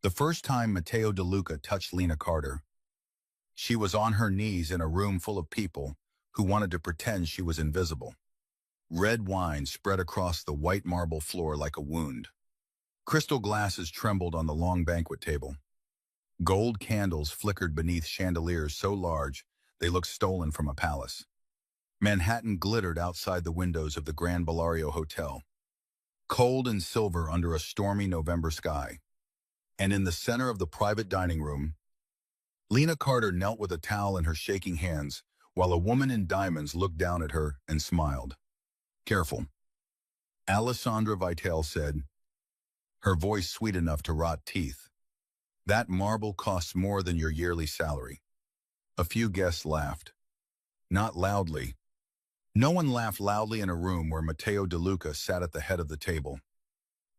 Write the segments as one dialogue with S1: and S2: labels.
S1: The first time Matteo De Luca touched Lena Carter, she was on her knees in a room full of people who wanted to pretend she was invisible. Red wine spread across the white marble floor like a wound. Crystal glasses trembled on the long banquet table. Gold candles flickered beneath chandeliers so large they looked stolen from a palace. Manhattan glittered outside the windows of the Grand Bellario Hotel, cold and silver under a stormy November sky. And in the center of the private dining room, Lena Carter knelt with a towel in her shaking hands while a woman in diamonds looked down at her and smiled. "Careful," Alessandra Vitale said, her voice sweet enough to rot teeth. "That marble costs more than your yearly salary." A few guests laughed. Not loudly. No one laughed loudly in a room where Matteo De Luca sat at the head of the table.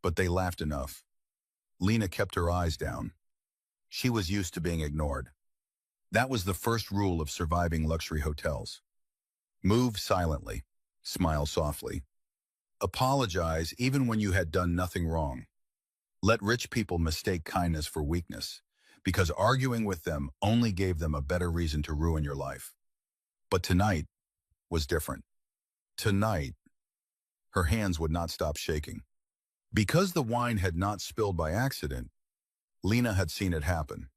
S1: But they laughed enough. Lena kept her eyes down. She was used to being ignored. That was the first rule of surviving luxury hotels. Move silently. Smile softly. Apologize even when you had done nothing wrong. Let rich people mistake kindness for weakness, because arguing with them only gave them a better reason to ruin your life. But tonight was different. Tonight, her hands would not stop shaking. Because the wine had not spilled by accident, Lena had seen it happen.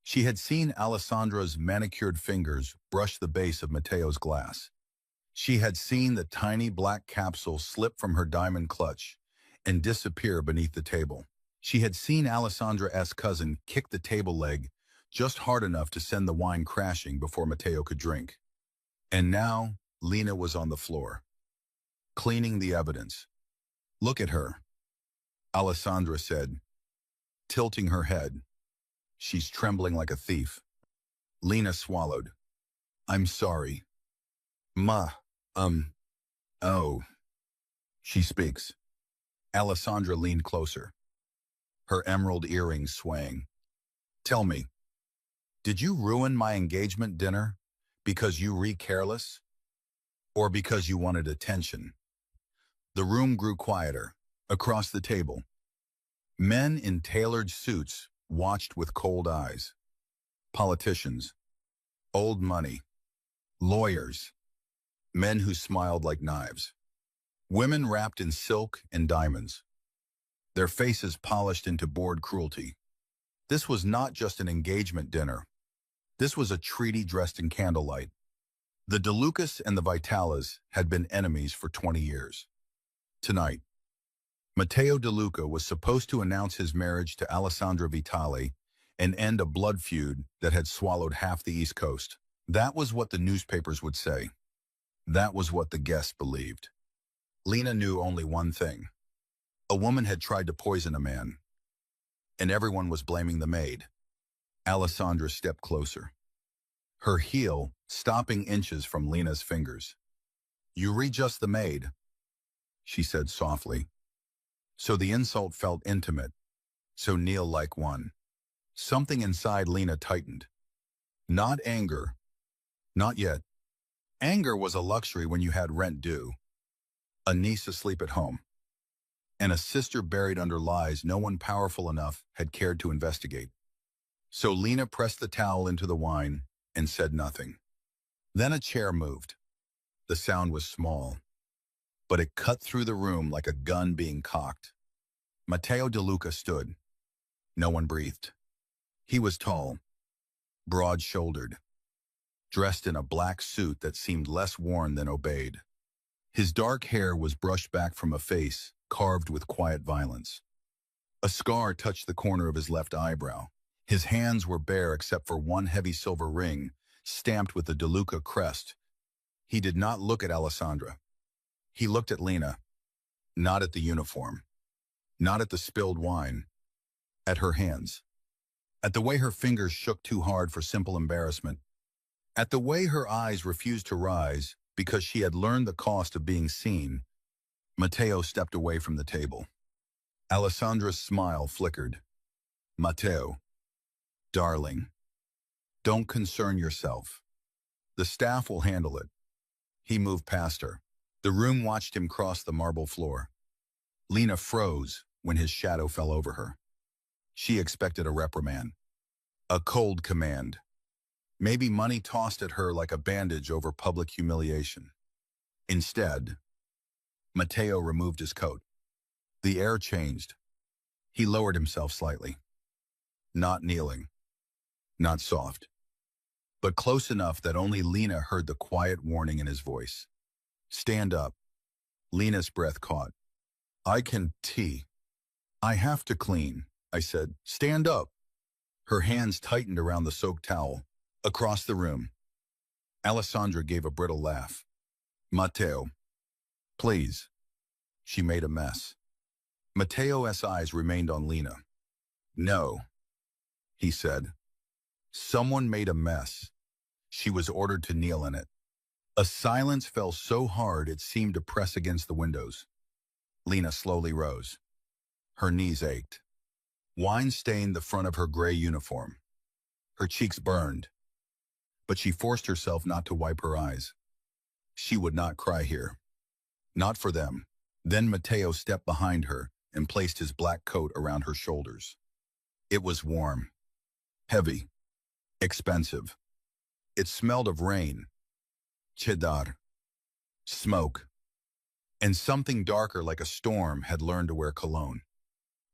S1: She had seen Alessandra's manicured fingers brush the base of Matteo's glass. She had seen the tiny black capsule slip from her diamond clutch and disappear beneath the table. She had seen Alessandra's cousin kick the table leg just hard enough to send the wine crashing before Matteo could drink. And now, Lena was on the floor, cleaning the evidence. "Look at her," Alessandra said, tilting her head. "She's trembling like a thief." Lena swallowed. "I'm sorry. Oh." "She speaks." Alessandra leaned closer, her emerald earrings swaying. "Tell me, did you ruin my engagement dinner because you were careless, or because you wanted attention?" The room grew quieter. Across the table, men in tailored suits watched with cold eyes. Politicians, old money, lawyers, men who smiled like knives. Women wrapped in silk and diamonds, their faces polished into bored cruelty. This was not just an engagement dinner. This was a treaty dressed in candlelight. The De Lucas and the Vitalas had been enemies for 20 years. Tonight, Matteo De Luca was supposed to announce his marriage to Alessandra Vitale and end a blood feud that had swallowed half the East Coast. That was what the newspapers would say. That was what the guests believed. Lena knew only one thing. A woman had tried to poison a man, and everyone was blaming the maid. Alessandra stepped closer, her heel stopping inches from Lena's fingers. "You readjust the maid," she said softly. So the insult felt intimate, so Neil-like one. Something inside Lena tightened. Not anger. Not yet. Anger was a luxury when you had rent due, a niece asleep at home, and a sister buried under lies no one powerful enough had cared to investigate. So Lena pressed the towel into the wine and said nothing. Then a chair moved. The sound was small, but it cut through the room like a gun being cocked. Matteo De Luca stood. No one breathed. He was tall, broad-shouldered, dressed in a black suit that seemed less worn than obeyed. His dark hair was brushed back from a face carved with quiet violence. A scar touched the corner of his left eyebrow. His hands were bare except for one heavy silver ring stamped with the De Luca crest. He did not look at Alessandra. He looked at Lena, not at the uniform, not at the spilled wine, at her hands, at the way her fingers shook too hard for simple embarrassment, at the way her eyes refused to rise because she had learned the cost of being seen. Matteo stepped away from the table. Alessandra's smile flickered. "Matteo, darling, don't concern yourself. The staff will handle it." He moved past her. The room watched him cross the marble floor. Lena froze when his shadow fell over her. She expected a reprimand, a cold command, maybe money tossed at her like a bandage over public humiliation. Instead, Matteo removed his coat. The air changed. He lowered himself slightly. Not kneeling, not soft, but close enough that only Lena heard the quiet warning in his voice. Stand up. Lena's breath caught. I have to clean, I said. Stand up. Her hands tightened around the soaked towel. Across the room, Alessandra gave a brittle laugh. Matteo, please. She made a mess. Matteo's eyes remained on Lena. No, he said. Someone made a mess. She was ordered to kneel in it. A silence fell so hard it seemed to press against the windows. Lena slowly rose. Her knees ached. Wine stained the front of her gray uniform. Her cheeks burned. But she forced herself not to wipe her eyes. She would not cry here. Not for them. Then Matteo stepped behind her and placed his black coat around her shoulders. It was warm, heavy, expensive. It smelled of rain, cheddar, smoke, and something darker like a storm had learned to wear cologne.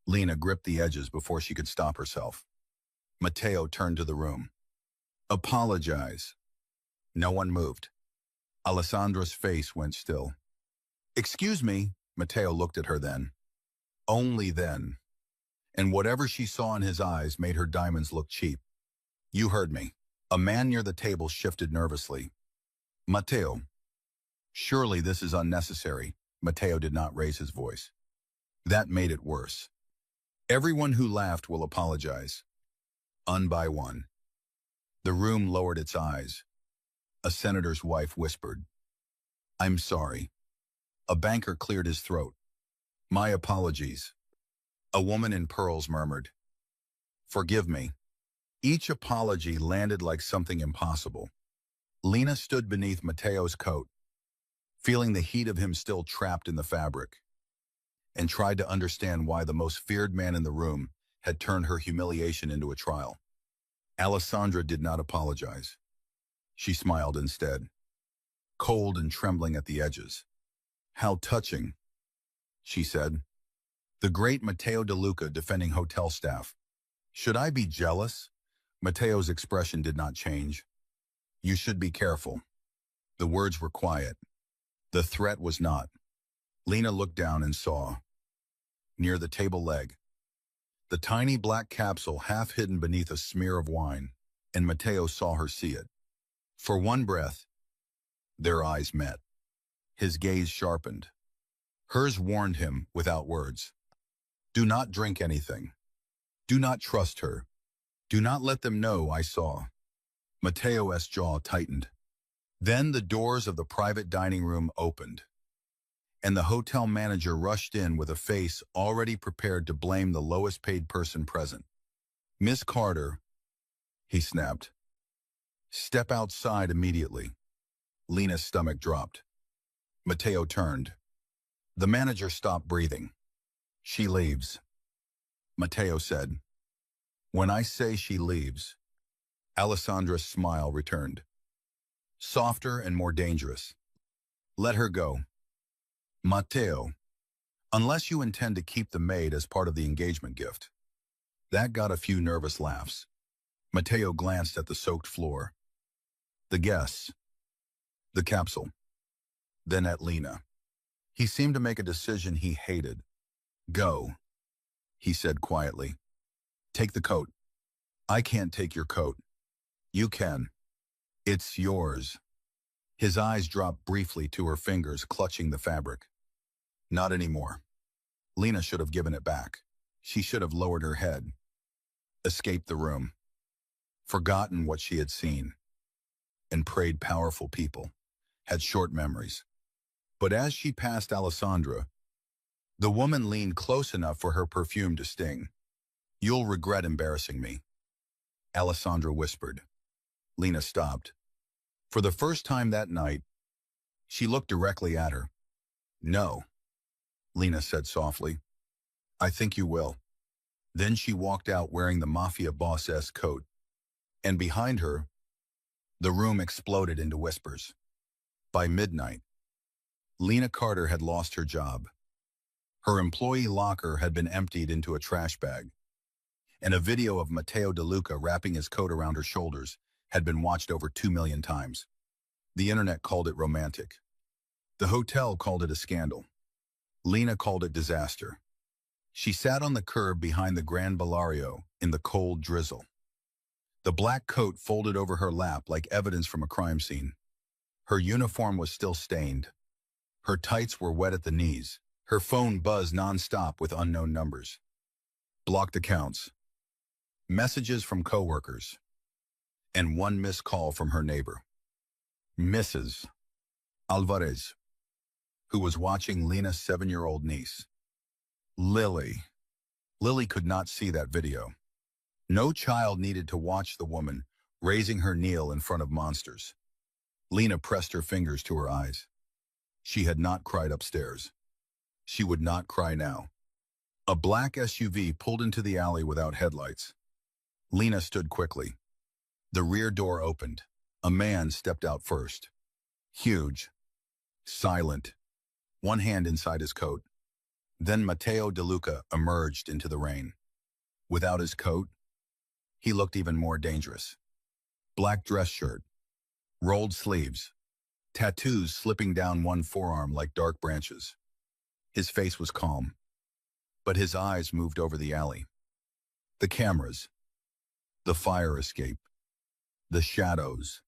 S1: Lena gripped the edges before she could stop herself. Matteo turned to the room. Apologize. No one moved. Alessandra's face went still. Excuse me, Matteo looked at her then. Only then. And whatever she saw in his eyes made her diamonds look cheap. You heard me. A man near the table shifted nervously. Matteo. Surely this is unnecessary. Matteo did not raise his voice. That made it worse. Everyone who laughed will apologize. One by one. The room lowered its eyes. A senator's wife whispered, I'm sorry. A banker cleared his throat. My apologies. A woman in pearls murmured, Forgive me. Each apology landed like something impossible. Lena stood beneath Matteo's coat, feeling the heat of him still trapped in the fabric, and tried to understand why the most feared man in the room had turned her humiliation into a trial. Alessandra did not apologize. She smiled instead, cold and trembling at the edges. How touching, she said. The great Matteo De Luca defending hotel staff. Should I be jealous? Matteo's expression did not change. You should be careful. The words were quiet. The threat was not. Lena looked down and saw, near the table leg, the tiny black capsule half hidden beneath a smear of wine, and Matteo saw her see it. For one breath, their eyes met. His gaze sharpened. Hers warned him without words. Do not drink anything. Do not trust her. Do not let them know I saw. Matteo's jaw tightened. Then the doors of the private dining room opened, and the hotel manager rushed in with a face already prepared to blame the lowest paid person present. Miss Carter, he snapped. Step outside immediately. Lena's stomach dropped. Matteo turned. The manager stopped breathing. She leaves, Matteo said. When I say she leaves, Alessandra's smile returned. Softer and more dangerous. Let her go. Matteo, unless you intend to keep the maid as part of the engagement gift. That got a few nervous laughs. Matteo glanced at the soaked floor, the guests, the capsule, then at Lena. He seemed to make a decision he hated. Go, he said quietly. Take the coat. I can't take your coat. You can. It's yours. His eyes dropped briefly to her fingers clutching the fabric. Not anymore. Lena should have given it back. She should have lowered her head, escaped the room, forgotten what she had seen, and prayed powerful people had short memories. But as she passed Alessandra, the woman leaned close enough for her perfume to sting. You'll regret embarrassing me, Alessandra whispered. Lena stopped. For the first time that night, she looked directly at her. No, Lena said softly. I think you will. Then she walked out wearing the Mafia boss-esque coat, and behind her, the room exploded into whispers. By midnight, Lena Carter had lost her job. Her employee locker had been emptied into a trash bag, and a video of Matteo De Luca wrapping his coat around her shoulders had been watched over 2 million times. The internet called it romantic. The hotel called it a scandal. Lena called it disaster. She sat on the curb behind the Grand Bellario in the cold drizzle. The black coat folded over her lap like evidence from a crime scene. Her uniform was still stained. Her tights were wet at the knees. Her phone buzzed nonstop with unknown numbers. Blocked accounts, messages from coworkers, and one missed call from her neighbor, Mrs. Alvarez, who was watching Lena's 7-year-old niece. Lily. Lily could not see that video. No child needed to watch the woman raising her kneel in front of monsters. Lena pressed her fingers to her eyes. She had not cried upstairs. She would not cry now. A black SUV pulled into the alley without headlights. Lena stood quickly. The rear door opened. A man stepped out first. Huge, silent, one hand inside his coat. Then Matteo De Luca emerged into the rain. Without his coat, he looked even more dangerous. Black dress shirt, rolled sleeves, tattoos slipping down one forearm like dark branches. His face was calm, but his eyes moved over the alley. The cameras, the fire escape, the shadows.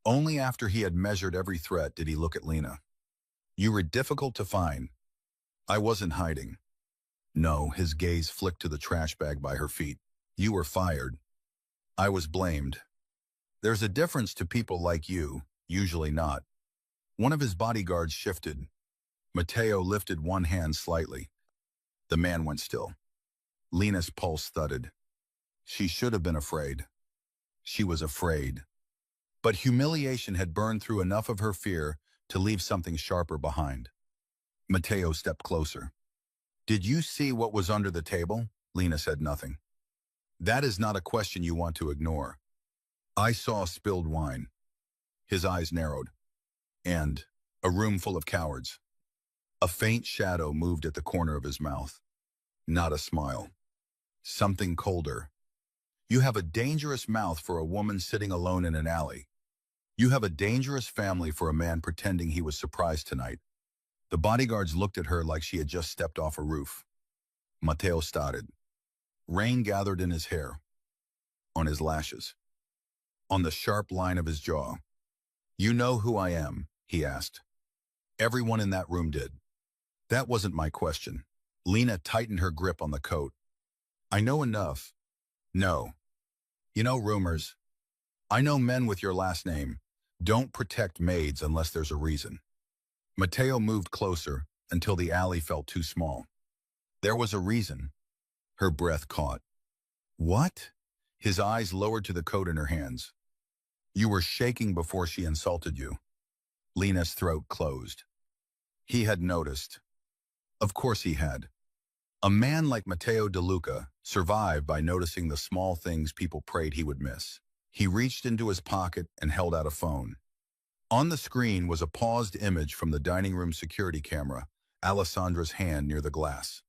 S1: Only after he had measured every threat did he look at Lena. You were difficult to find. I wasn't hiding. No, his gaze flicked to the trash bag by her feet. You were fired. I was blamed. There's a difference to people like you, usually not. One of his bodyguards shifted. Matteo lifted one hand slightly. The man went still. Lena's pulse thudded. She should have been afraid. She was afraid. But humiliation had burned through enough of her fear to leave something sharper behind. Matteo stepped closer. Did you see what was under the table? Lena said nothing. That is not a question you want to ignore. I saw spilled wine. His eyes narrowed. And a room full of cowards. A faint shadow moved at the corner of his mouth. Not a smile. Something colder. You have a dangerous mouth for a woman sitting alone in an alley. You have a dangerous family for a man pretending he was surprised tonight. The bodyguards looked at her like she had just stepped off a roof. Matteo started. Rain gathered in his hair, on his lashes, on the sharp line of his jaw. You know who I am, he asked. Everyone in that room did. That wasn't my question. Lena tightened her grip on the coat. I know enough. No. You know rumors. I know men with your last name. Don't protect maids unless there's a reason. Matteo moved closer until the alley felt too small. There was a reason. Her breath caught. What? His eyes lowered to the coat in her hands. You were shaking before she insulted you. Lena's throat closed. He had noticed. Of course he had. A man like Matteo De Luca survived by noticing the small things people prayed he would miss. He reached into his pocket and held out a phone. On the screen was a paused image from the dining room security camera, Alessandra's hand near the glass.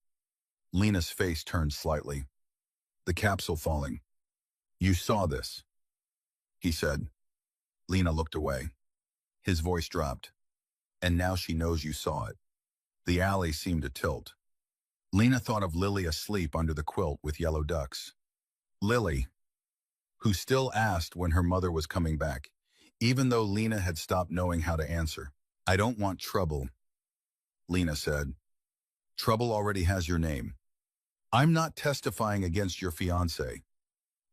S1: Lena's face turned slightly. The capsule falling. You saw this, he said. Lena looked away. His voice dropped. And now she knows you saw it. The alley seemed to tilt. Lena thought of Lily asleep under the quilt with yellow ducks. Lily, who still asked when her mother was coming back, even though Lena had stopped knowing how to answer. I don't want trouble, Lena said. Trouble already has your name. I'm not testifying against your fiancée.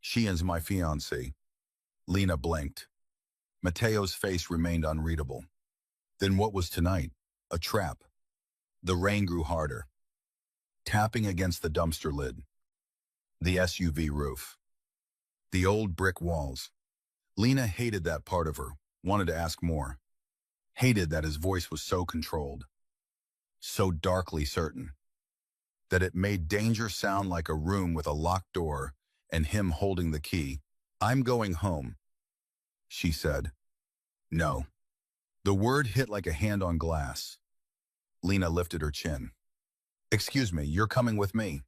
S1: She is my fiancée. Lena blinked. Matteo's face remained unreadable. Then what was tonight? A trap. The rain grew harder, tapping against the dumpster lid, the SUV roof, the old brick walls. Lena hated that part of her, wanted to ask more. Hated that his voice was so controlled, so darkly certain. that it made danger sound like a room with a locked door and him holding the key. "I'm going home," she said. "No." The word hit like a hand on glass. Lena lifted her chin. "Excuse me, you're coming with me."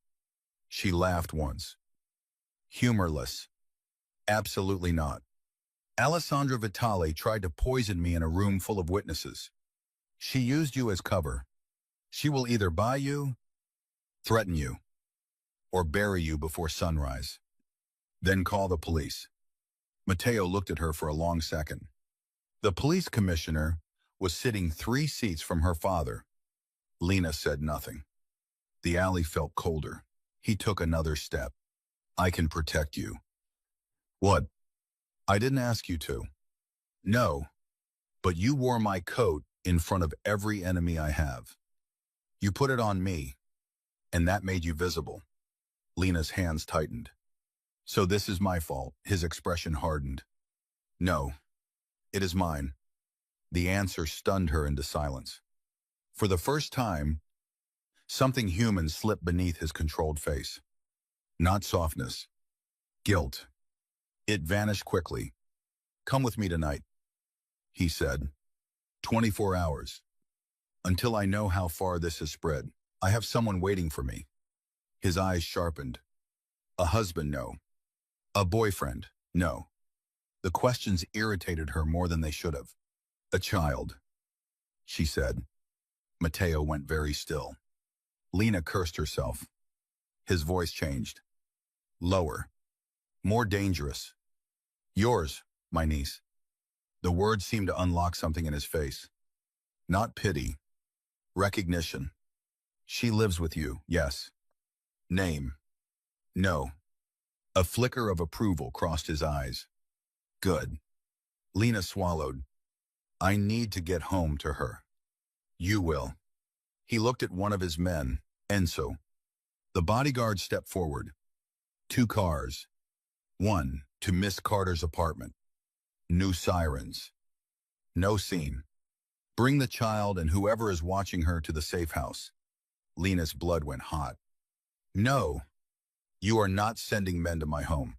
S1: She laughed once. Humorless. "Absolutely not. Alessandra Vitale tried to poison me in a room full of witnesses. She used you as cover. She will either buy you, threaten you, or bury you before sunrise. Then call the police." Matteo looked at her for a long second. The police commissioner was sitting 3 seats from her father. Lena said nothing. The alley felt colder. He took another step. "I can protect you." "What?" "I didn't ask you to." "No, but you wore my coat in front of every enemy I have. You put it on me, and that made you visible." Lena's hands tightened. "So this is my fault." His expression hardened. "No, it is mine." The answer stunned her into silence. For the first time, something human slipped beneath his controlled face. Not softness. Guilt. It vanished quickly. "Come with me tonight," he said. 24 hours. Until I know how far this has spread. I have someone waiting for me." His eyes sharpened. "A husband, no. A boyfriend, no." The questions irritated her more than they should have. "A child," she said. Matteo went very still. Lena cursed herself. His voice changed. Lower. More dangerous. "Yours, my niece." The word seemed to unlock something in his face. Not pity. Recognition. "She lives with you, yes." "Name?" "No." A flicker of approval crossed his eyes. "Good." Lena swallowed. "I need to get home to her." "You will." He looked at one of his men, Enzo. The bodyguard stepped forward. 2 cars. One to Miss Carter's apartment. New sirens. No scene. "Bring the child and whoever is watching her to the safe house." Lena's blood went hot. "No, you are not sending men to my home."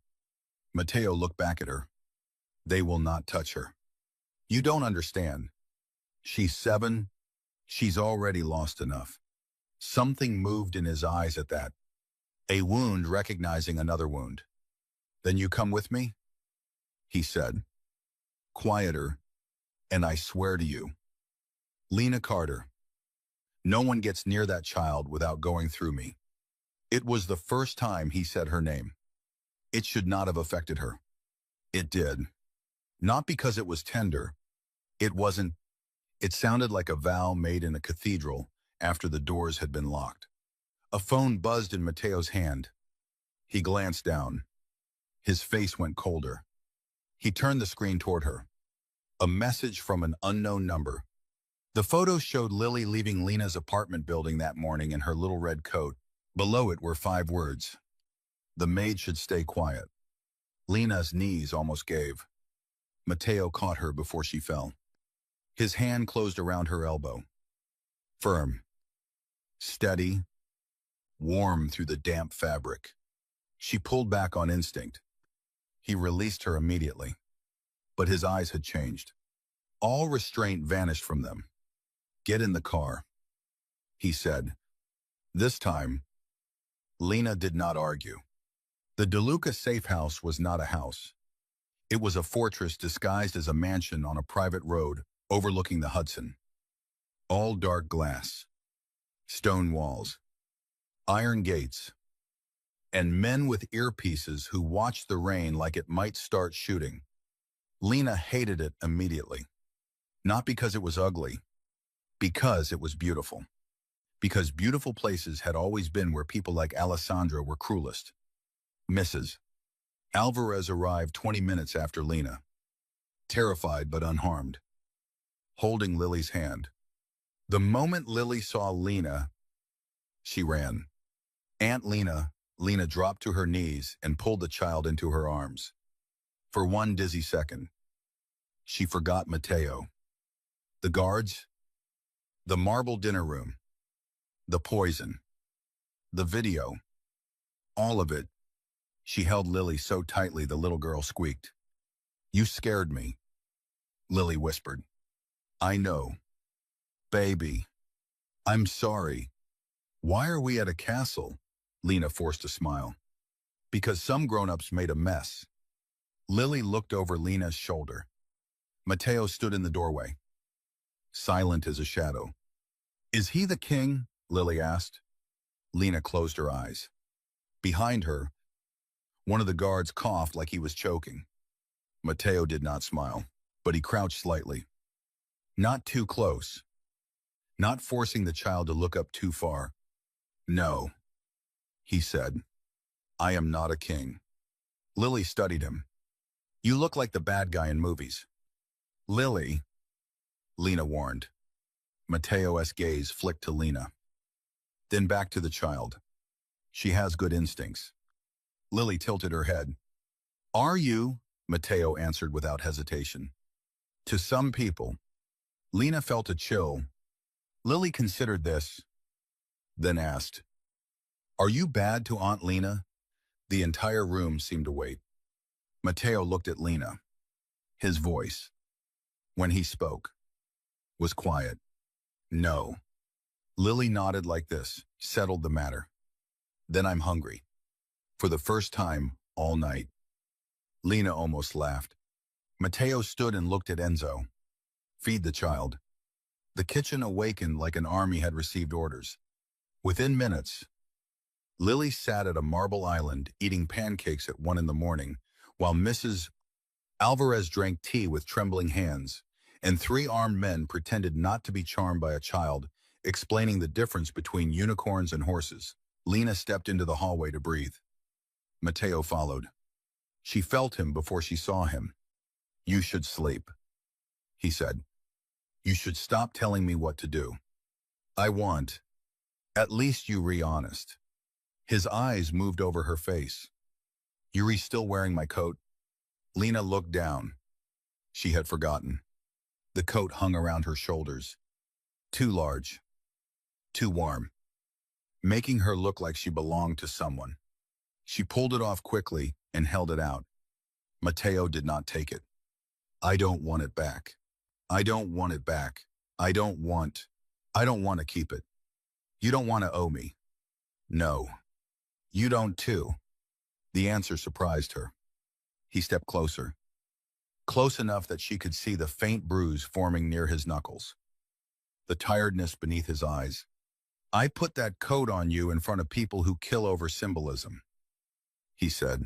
S1: Matteo looked back at her. "They will not touch her. You don't understand. She's 7. She's already lost enough." Something moved in his eyes at that. A wound recognizing another wound. "Then you come with me?" he said. Quieter, "And I swear to you." Lena Carter. "No one gets near that child without going through me." It was the first time he said her name. It should not have affected her. It did. Not because it was tender. It wasn't. It sounded like a vow made in a cathedral after the doors had been locked. A phone buzzed in Matteo's hand. He glanced down. His face went colder. He turned the screen toward her. A message from an unknown number. The photo showed Lily leaving Lena's apartment building that morning in her little red coat. Below it were 5 words. The maid should stay quiet. Lena's knees almost gave. Matteo caught her before she fell. His hand closed around her elbow. Firm. Steady. Warm through the damp fabric. She pulled back on instinct. He released her immediately. But his eyes had changed. All restraint vanished from them. "Get in the car," he said. This time, Lena did not argue. The DeLuca safe house was not a house. It was a fortress disguised as a mansion on a private road overlooking the Hudson. All dark glass, stone walls, iron gates, and men with earpieces who watched the rain like it might start shooting. Lena hated it immediately. Not because it was ugly, because it was beautiful. Because beautiful places had always been where people like Alessandra were cruelest. Mrs. Alvarez arrived 20 minutes after Lena, terrified but unharmed, holding Lily's hand. The moment Lily saw Lena, she ran. Aunt Lena dropped to her knees and pulled the child into her arms. For one dizzy second, she forgot Matteo. The guards, the marble dinner room, the poison. The video. All of it. She held Lily so tightly the little girl squeaked. You scared me, Lily whispered. I know. Baby. I'm sorry. Why are we at a castle? Lena forced a smile. Because some grown-ups made a mess. Lily looked over Lena's shoulder. Matteo stood in the doorway, silent as a shadow. Is he the king? Lily asked. Lena closed her eyes. Behind her, one of the guards coughed like he was choking. Matteo did not smile, but he crouched slightly. Not too close. Not forcing the child to look up too far. No, he said. I am not a king. Lily studied him. You look like the bad guy in movies. Lily, Lena warned. Matteo's gaze flicked to Lena. Then back to the child. She has good instincts. Lily tilted her head. Are you? Matteo answered without hesitation. To some people. Lena felt a chill. Lily considered this, then asked, Are you bad to Aunt Lena? The entire room seemed to wait. Matteo looked at Lena. His voice, when he spoke, was quiet. No. Lily nodded like this, settled the matter. Then I'm hungry. For the first time all night. Lena almost laughed. Matteo stood and looked at Enzo. Feed the child. The kitchen awakened like an army had received orders. Within minutes, Lily sat at a marble island eating pancakes at 1 a.m, while Mrs. Alvarez drank tea with trembling hands, and 3 armed men pretended not to be charmed by a child, explaining the difference between unicorns and horses. Lena stepped into the hallway to breathe. Matteo followed. She felt him before she saw him. You should sleep, he said. You should stop telling me what to do. I want, at least you be honest. His eyes moved over her face. Yuri's still wearing my coat? Lena looked down. She had forgotten. The coat hung around her shoulders. Too large. Too warm. Making her look like she belonged to someone. She pulled it off quickly and held it out. Matteo did not take it. I don't want it back. I don't want it back. I don't want to keep it. You don't want to owe me. No. You don't too. The answer surprised her. He stepped closer. Close enough that she could see the faint bruise forming near his knuckles. The tiredness beneath his eyes. I put that coat on you in front of people who kill over symbolism, he said.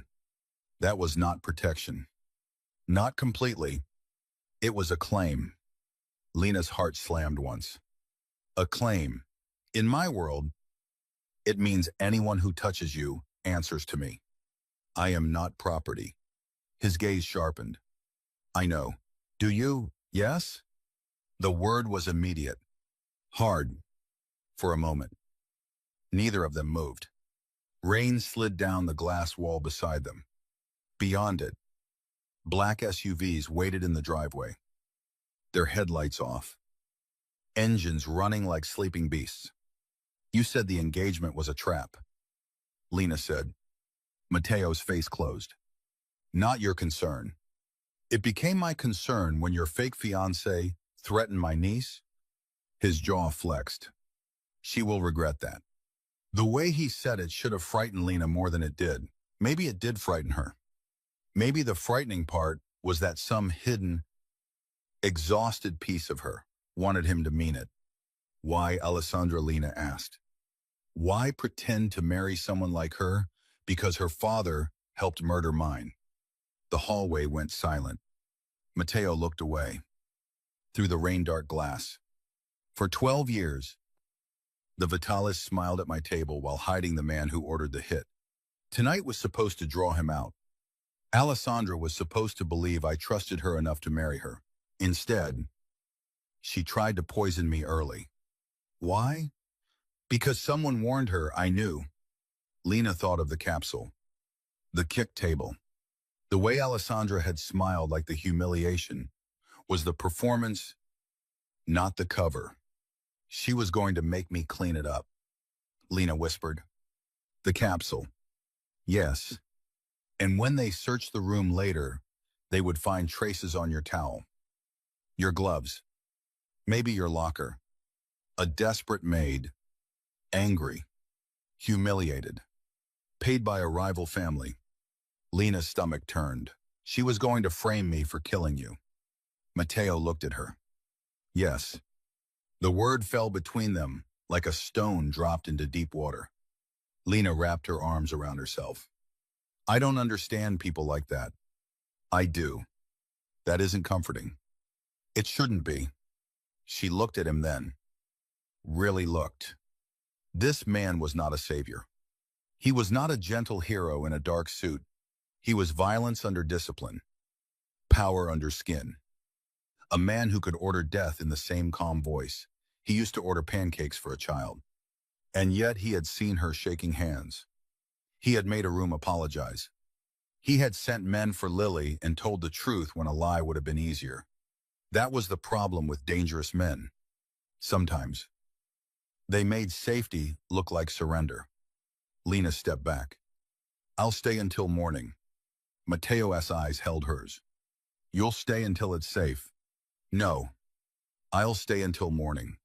S1: That was not protection. Not completely. It was a claim. Lena's heart slammed once. A claim. In my world, it means anyone who touches you answers to me. I am not property. His gaze sharpened. I know. Do you? Yes? The word was immediate. Hard. For a moment. Neither of them moved. Rain slid down the glass wall beside them. Beyond it, black SUVs waited in the driveway. Their headlights off. Engines running like sleeping beasts. You said the engagement was a trap. Lena said. Matteo's face closed. Not your concern. It became my concern when your fake fiancé threatened my niece. His jaw flexed. She will regret that. The way he said it should have frightened Lena more than it did. Maybe it did frighten her. Maybe the frightening part was that some hidden, exhausted piece of her wanted him to mean it. Why, Alessandra, Lena asked. Why pretend to marry someone like her because her father helped murder mine? The hallway went silent. Matteo looked away, through the rain-dark glass. For 12 years, the Vitalis smiled at my table while hiding the man who ordered the hit. Tonight was supposed to draw him out. Alessandra was supposed to believe I trusted her enough to marry her. Instead, she tried to poison me early. Why? Because someone warned her I knew. Lena thought of the capsule. The kick table. The way Alessandra had smiled like the humiliation was the performance, not the cover. She was going to make me clean it up. Lena whispered. The capsule. Yes. And when they searched the room later, they would find traces on your towel, your gloves, maybe your locker. A desperate maid, angry, humiliated, paid by a rival family. Lena's stomach turned. She was going to frame me for killing you. Matteo looked at her. Yes. The word fell between them like a stone dropped into deep water. Lena wrapped her arms around herself. I don't understand people like that. I do. That isn't comforting. It shouldn't be. She looked at him then. Really looked. This man was not a savior. He was not a gentle hero in a dark suit. He was violence under discipline, power under skin. A man who could order death in the same calm voice. He used to order pancakes for a child. And yet he had seen her shaking hands. He had made a room apologize. He had sent men for Lily and told the truth when a lie would have been easier. That was the problem with dangerous men. Sometimes. They made safety look like surrender. Lena stepped back. I'll stay until morning. Matteo's eyes held hers. You'll stay until it's safe. No. I'll stay until morning.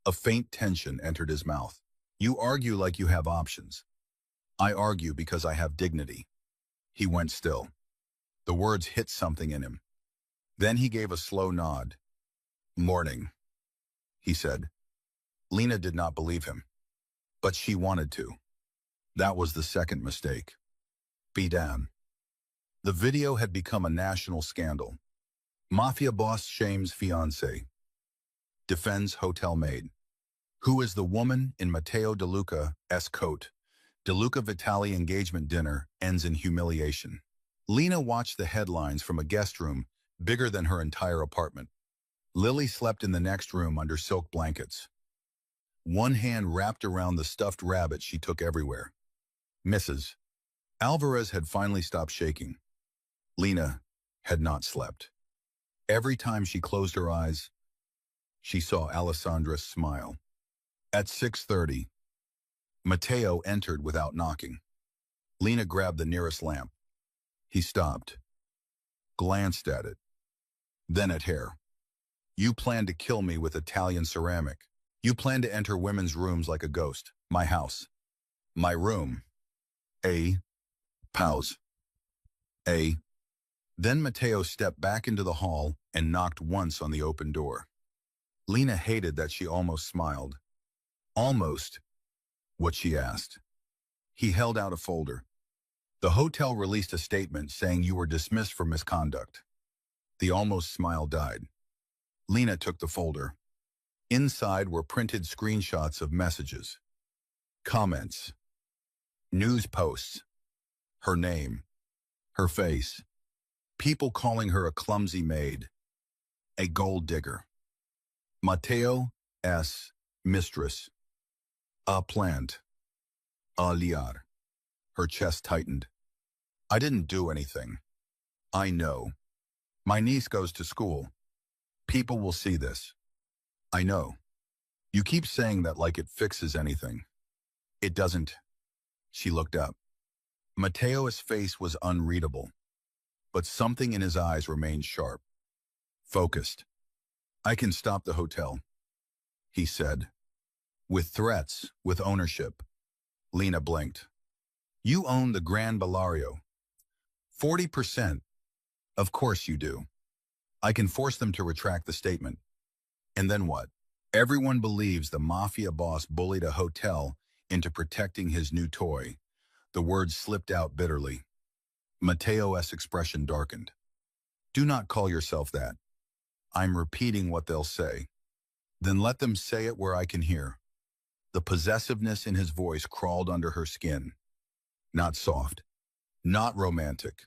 S1: A faint tension entered his mouth. You argue like you have options. I argue because I have dignity. He went still. The words hit something in him. Then he gave a slow nod. Morning, he said. Lena did not believe him. But she wanted to. That was the second mistake. Be damned. The video had become a national scandal. Mafia boss shames fiancé. Defends hotel maid. Who is the woman in Matteo De Luca's coat? De Luca Vitali engagement dinner ends in humiliation. Lena watched the headlines from a guest room bigger than her entire apartment. Lily slept in the next room under silk blankets. One hand wrapped around the stuffed rabbit she took everywhere. Mrs. Alvarez had finally stopped shaking. Lena had not slept. Every time she closed her eyes, she saw Alessandra smile. At 6:30, Matteo entered without knocking. Lena grabbed the nearest lamp. He stopped, glanced at it, then at hair. You plan to kill me with Italian ceramic. You plan to enter women's rooms like a ghost. My house. My room. Pause. Then Matteo stepped back into the hall and knocked once on the open door. Lena hated that she almost smiled. Almost what she asked. He held out a folder. The hotel released a statement saying you were dismissed for misconduct. The almost smile died. Lena took the folder. Inside were printed screenshots of messages, comments, news posts, her name, her face, people calling her a clumsy maid, a gold digger. Matteo's mistress, a plant, a liar. Her chest tightened. I didn't do anything. I know. My niece goes to school. People will see this. I know. You keep saying that like it fixes anything. It doesn't. She looked up. Matteo's face was unreadable, but something in his eyes remained sharp, focused. I can stop the hotel, he said. With threats, with ownership. Lena blinked. You own the Grand Bellario. 40%. Of course you do. I can force them to retract the statement. And then what? Everyone believes the mafia boss bullied a hotel into protecting his new toy. The words slipped out bitterly. Matteo's expression darkened. Do not call yourself that. I'm repeating what they'll say. Then let them say it where I can hear. The possessiveness in his voice crawled under her skin. Not soft. Not romantic.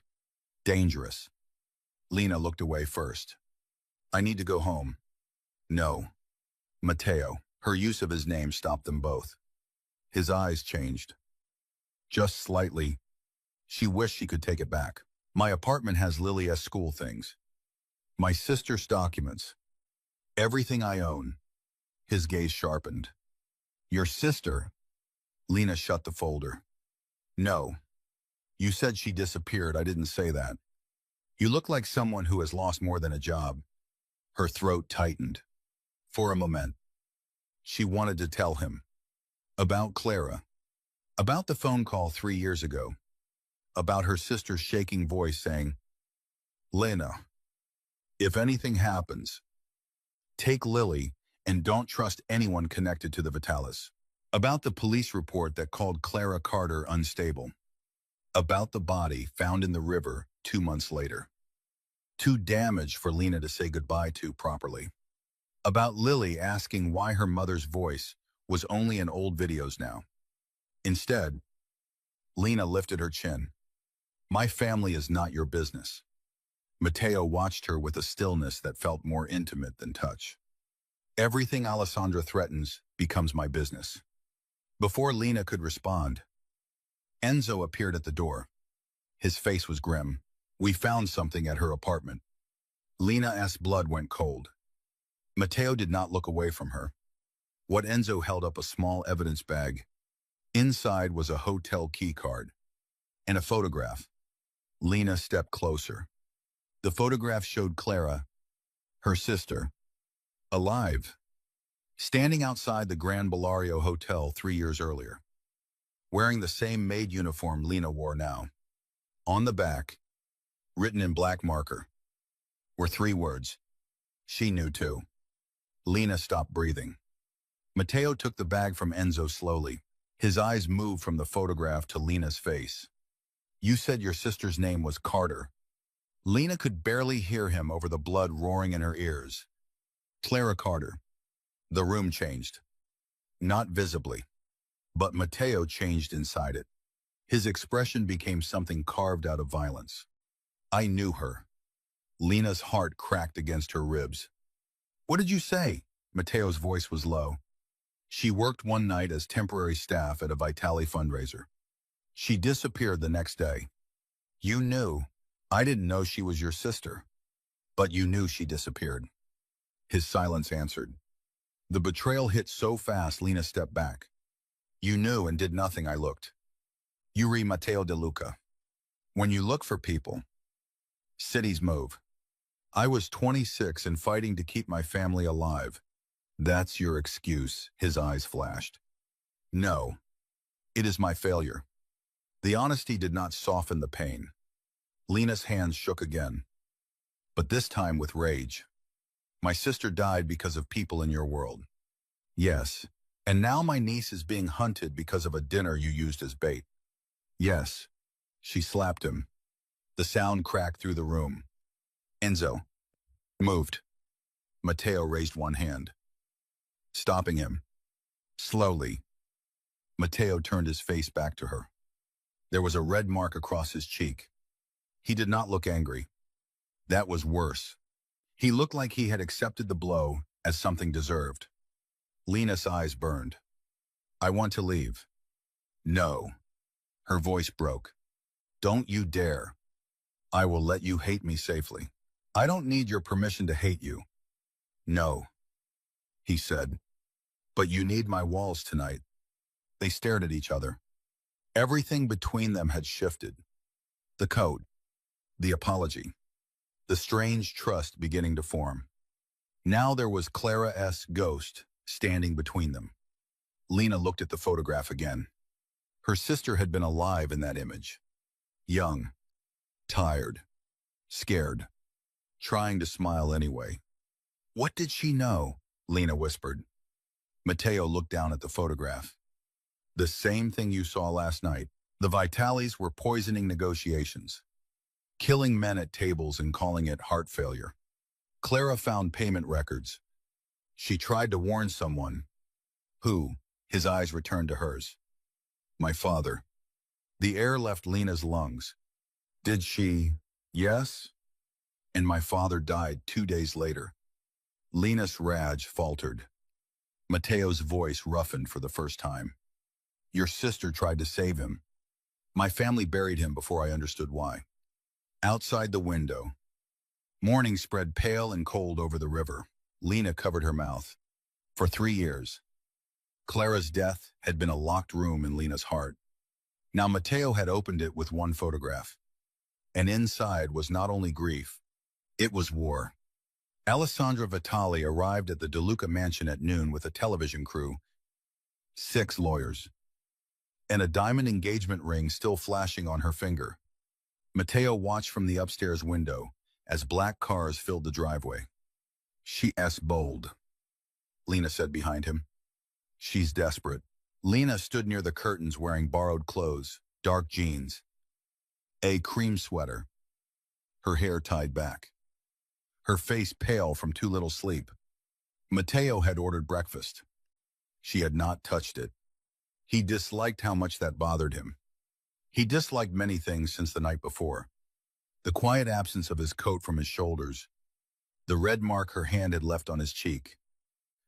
S1: Dangerous. Lena looked away first. I need to go home. No. Matteo. Her use of his name stopped them both. His eyes changed. Just slightly. She wished she could take it back. My apartment has Lily's school things. My sister's documents. Everything I own. His gaze sharpened. Your sister? Lena shut the folder. No. You said she disappeared. I didn't say that. You look like someone who has lost more than a job. Her throat tightened. For a moment, she wanted to tell him. About Clara. About the phone call 3 years ago. About her sister's shaking voice saying, Lena, if anything happens, take Lily and don't trust anyone connected to the Vitalis. About the police report that called Clara Carter unstable. About the body found in the river 2 months later. Too damaged for Lena to say goodbye to properly. About Lily asking why her mother's voice was only in old videos now. Instead, Lena lifted her chin. My family is not your business. Matteo watched her with a stillness that felt more intimate than touch. Everything Alessandra threatens becomes my business. Before Lena could respond, Enzo appeared at the door. His face was grim. We found something at her apartment. Lena's blood went cold. Matteo did not look away from her. What Enzo held up a small evidence bag. Inside was a hotel key card and a photograph. Lena stepped closer. The photograph showed Clara, her sister, alive, standing outside the Grand Bellario Hotel 3 years earlier, wearing the same Maid uniform Lena wore now. On the back, written in black marker, were 3 words. She knew too. Lena stopped breathing. Matteo took the bag from Enzo slowly. His eyes moved from the photograph to Lena's face. You said your sister's name was Carter. Lena could barely hear him over the blood roaring in her ears. Clara Carter. The room changed. Not visibly, but Matteo changed inside it. His expression became something carved out of violence. I knew her. Lena's heart cracked against her ribs. What did you say? Matteo's voice was low. She worked one night as temporary staff at a Vitali fundraiser. She disappeared the next day. You knew. I didn't know she was your sister. But you knew she disappeared. His silence answered. The betrayal hit so fast Lena stepped back. You knew and did nothing. I looked. You read Matteo De Luca. When you look for people, cities move. I was 26 and fighting to keep my family alive. That's your excuse, his eyes flashed. No, it is my failure. The honesty did not soften the pain. Lena's hands shook again, but this time with rage. My sister died because of people in your world. Yes, and now my niece is being hunted because of a dinner you used as bait. Yes, she slapped him. The sound cracked through the room. Enzo moved. Matteo raised one hand, stopping him. Slowly, Matteo turned his face back to her. There was a red mark across his cheek. He did not look angry. That was worse. He looked like he had accepted the blow as something deserved. Lena's eyes burned. I want to leave. No. Her voice broke. Don't you dare. I will let you hate me safely. I don't need your permission to hate you. No, he said. But you need my walls tonight. They stared at each other. Everything between them had shifted. The code, the apology, the strange trust beginning to form. Now there was Clara's ghost standing between them. Lena looked at the photograph again. Her sister had been alive in that image. Young, tired, scared, trying to smile anyway. What did she know? Lena whispered. Matteo looked down at the photograph. The same thing you saw last night. The Vitalis were poisoning negotiations, killing men at tables and calling it heart failure. Clara found payment records. She tried to warn someone. Who? His eyes returned to hers. My father. The air left Lena's lungs. Did she? Yes. And my father died 2 days later. Lena's rage faltered. Matteo's voice roughened for the first time. Your sister tried to save him. My family buried him before I understood why. Outside the window, morning spread pale and cold over the river. Lena covered her mouth. For 3 years, Clara's death had been a locked room in Lena's heart. Now Matteo had opened it with one photograph, and inside was not only grief, it was war. Alessandra Vitali arrived at the De Luca mansion at noon with a television crew, 6 lawyers, and a diamond engagement ring still flashing on her finger. Matteo watched from the upstairs window as black cars filled the driveway. "She's bold," Lena said behind him. "She's desperate." Lena stood near the curtains wearing borrowed clothes, dark jeans, a cream sweater, her hair tied back, her face pale from too little sleep. Matteo had ordered breakfast. She had not touched it. He disliked how much that bothered him. He disliked many things since the night before. The quiet absence of his coat from his shoulders, the red mark her hand had left on his cheek,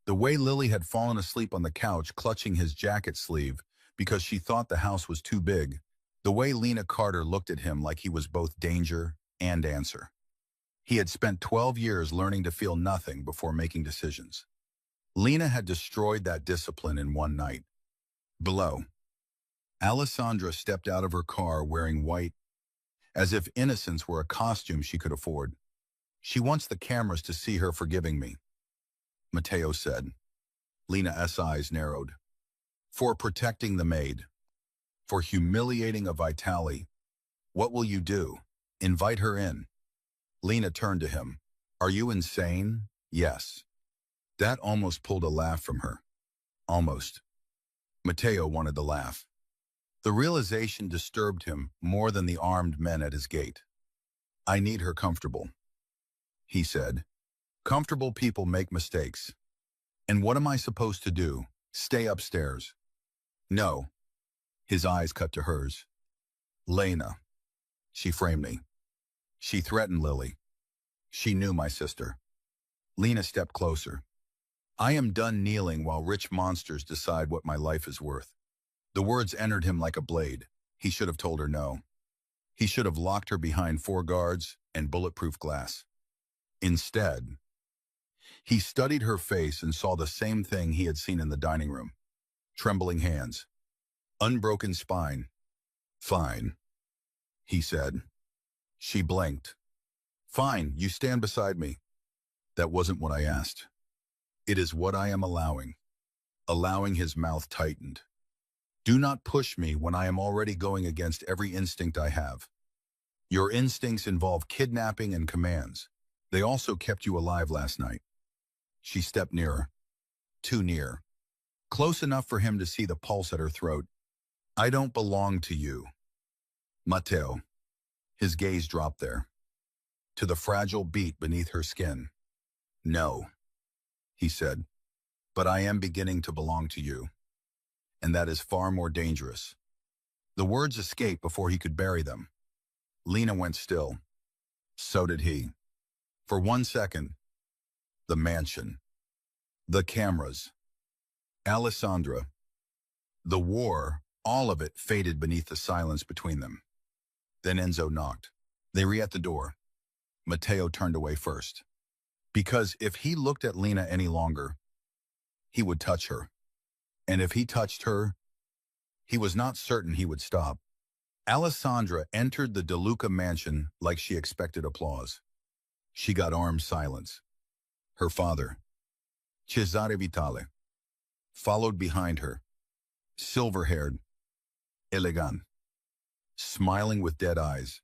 S1: the way Lily had fallen asleep on the couch clutching his jacket sleeve because she thought the house was too big, the way Lena Carter looked at him like he was both danger and answer. He had spent 12 years learning to feel nothing before making decisions. Lena had destroyed that discipline in one night. Below, Alessandra stepped out of her car wearing white, as if innocence were a costume she could afford. "She wants the cameras to see her forgiving me," Matteo said. Lena's eyes narrowed. "For protecting the maid. For humiliating a Vitali. What will you do? Invite her in?" Lena turned to him. "Are you insane?" "Yes." That almost pulled a laugh from her. Almost. Matteo wanted to laugh. The realization disturbed him more than the armed men at his gate. "I need her comfortable," he said. "Comfortable people make mistakes. And what am I supposed to do? Stay upstairs?" "No." His eyes cut to hers. "Lena. She framed me. She threatened Lily. She knew my sister." Lena stepped closer. "I am done kneeling while rich monsters decide what my life is worth." The words entered him like a blade. He should have told her no. He should have locked her behind 4 guards and bulletproof glass. Instead, he studied her face and saw the same thing he had seen in the dining room. Trembling hands. Unbroken spine. "Fine," he said. She blinked. "Fine, you stand beside me." "That wasn't what I asked." "It is what I am allowing." Allowing his mouth tightened. "Do not push me when I am already going against every instinct I have. Your instincts involve kidnapping and commands. They also kept you alive last night." She stepped nearer. Too near. Close enough for him to see the pulse at her throat. "I don't belong to you." Matteo. His gaze dropped there, to the fragile beat beneath her skin. "No," he said, "but I am beginning to belong to you. And that is far more dangerous." The words escaped before he could bury them. Lena went still. So did he. For 1 second, the mansion, the cameras, Alessandra, the war, all of it faded beneath the silence between them. Then Enzo knocked. They were at the door. Matteo turned away first. Because if he looked at Lena any longer, he would touch her. And if he touched her, he was not certain he would stop. Alessandra entered the De Luca mansion like she expected applause. She got armed silence. Her father, Cesare Vitale, followed behind her, silver-haired, elegant, smiling with dead eyes.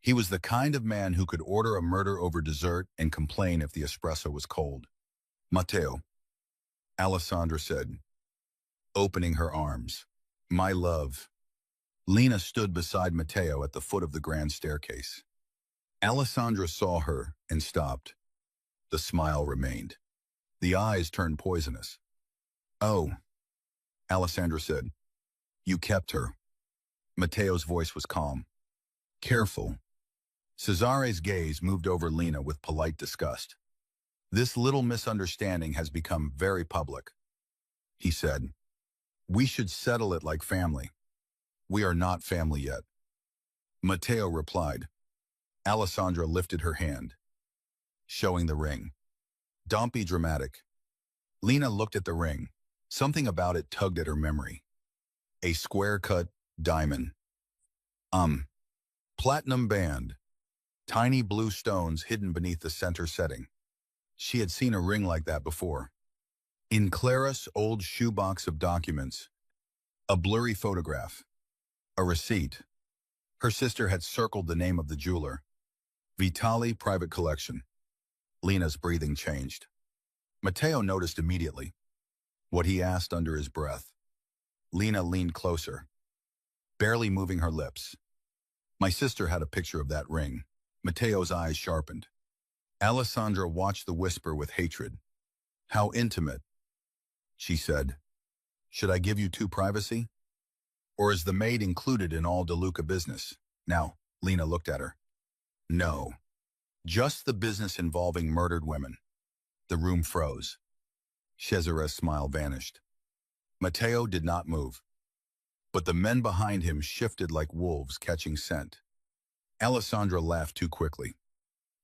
S1: He was the kind of man who could order a murder over dessert and complain if the espresso was cold. "Matteo," Alessandra said, opening her arms. "My love." Lena stood beside Matteo at the foot of the grand staircase. Alessandra saw her and stopped. The smile remained. The eyes turned poisonous. "Oh," Alessandra said. "You kept her." Matteo's voice was calm. "Careful." Cesare's gaze moved over Lena with polite disgust. "This little misunderstanding has become very public," he said. "We should settle it like family." "We are not family yet," Matteo replied. Alessandra lifted her hand, showing the ring. "Don't be dramatic." Lena looked at the ring. Something about it tugged at her memory. A square-cut, Diamond. Um. Platinum band. Tiny blue stones hidden beneath the center setting. She had seen a ring like that before. In Clara's old shoebox of documents, a blurry photograph, a receipt. Her sister had circled the name of the jeweler. Vitali Private Collection. Lena's breathing changed. Matteo noticed immediately what he asked under his breath. Lena leaned closer, barely moving her lips. My sister had a picture of that ring. Matteo's eyes sharpened. Alessandra watched the whisper with hatred. How intimate, she said. Should I give you two privacy? Or is the maid included in all DeLuca business? Now, Lena looked at her. No, just the business involving murdered women. The room froze. Cesare's smile vanished. Matteo did not move, but the men behind him shifted like wolves catching scent. Alessandra laughed too quickly.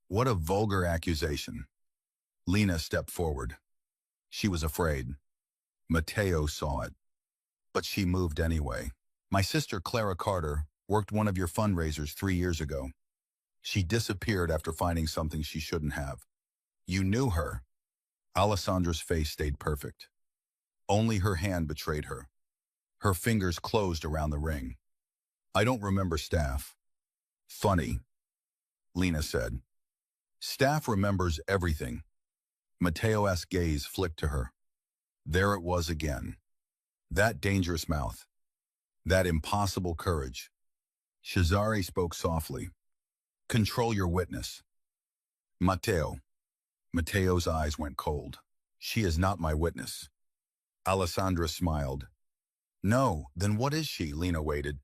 S1: What a vulgar accusation. Lena stepped forward. She was afraid. Matteo saw it. But she moved anyway. My sister Clara Carter worked one of your fundraisers 3 years ago. She disappeared after finding something she shouldn't have. You knew her. Alessandra's face stayed perfect. Only her hand betrayed her. Her fingers closed around the ring. I don't remember Staff. Funny, Lena said. Staff remembers everything. Matteo's gaze flicked to her. There it was again. That dangerous mouth. That impossible courage. Cesare spoke softly. Control your witness. Matteo. Matteo's eyes went cold. She is not my witness. Alessandra smiled. No, then what is she? Lena waited.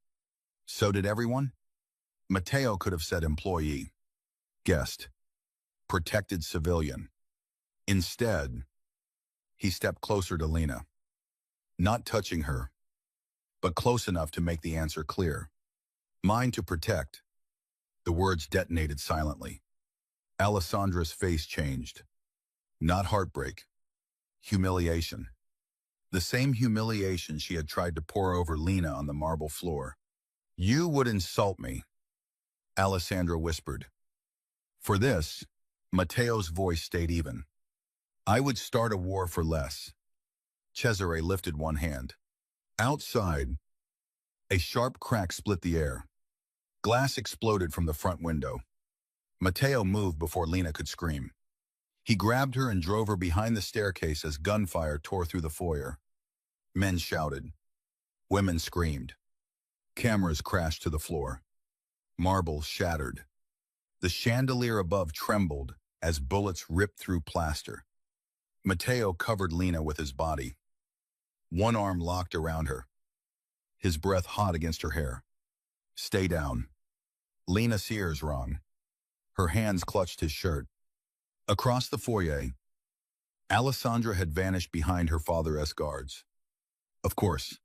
S1: So did everyone? Matteo could have said employee. Guest. Protected civilian. Instead, he stepped closer to Lena. Not touching her, but close enough to make the answer clear. Mine to protect. The words detonated silently. Alessandra's face changed. Not heartbreak. Humiliation. The same humiliation she had tried to pour over Lena on the marble floor. You would insult me, Alessandra whispered. For this, Matteo's voice stayed even. I would start a war for less. Cesare lifted one hand. Outside, a sharp crack split the air. Glass exploded from the front window. Matteo moved before Lena could scream. He grabbed her and drove her behind the staircase as gunfire tore through the foyer. Men shouted. Women screamed. Cameras crashed to the floor. Marble shattered. The chandelier above trembled as bullets ripped through plaster. Matteo covered Lena with his body. One arm locked around her, his breath hot against her hair. Stay down. Lena's ears rung. Her hands clutched his shirt. Across the foyer, Alessandra had vanished behind her father's guards. Of course,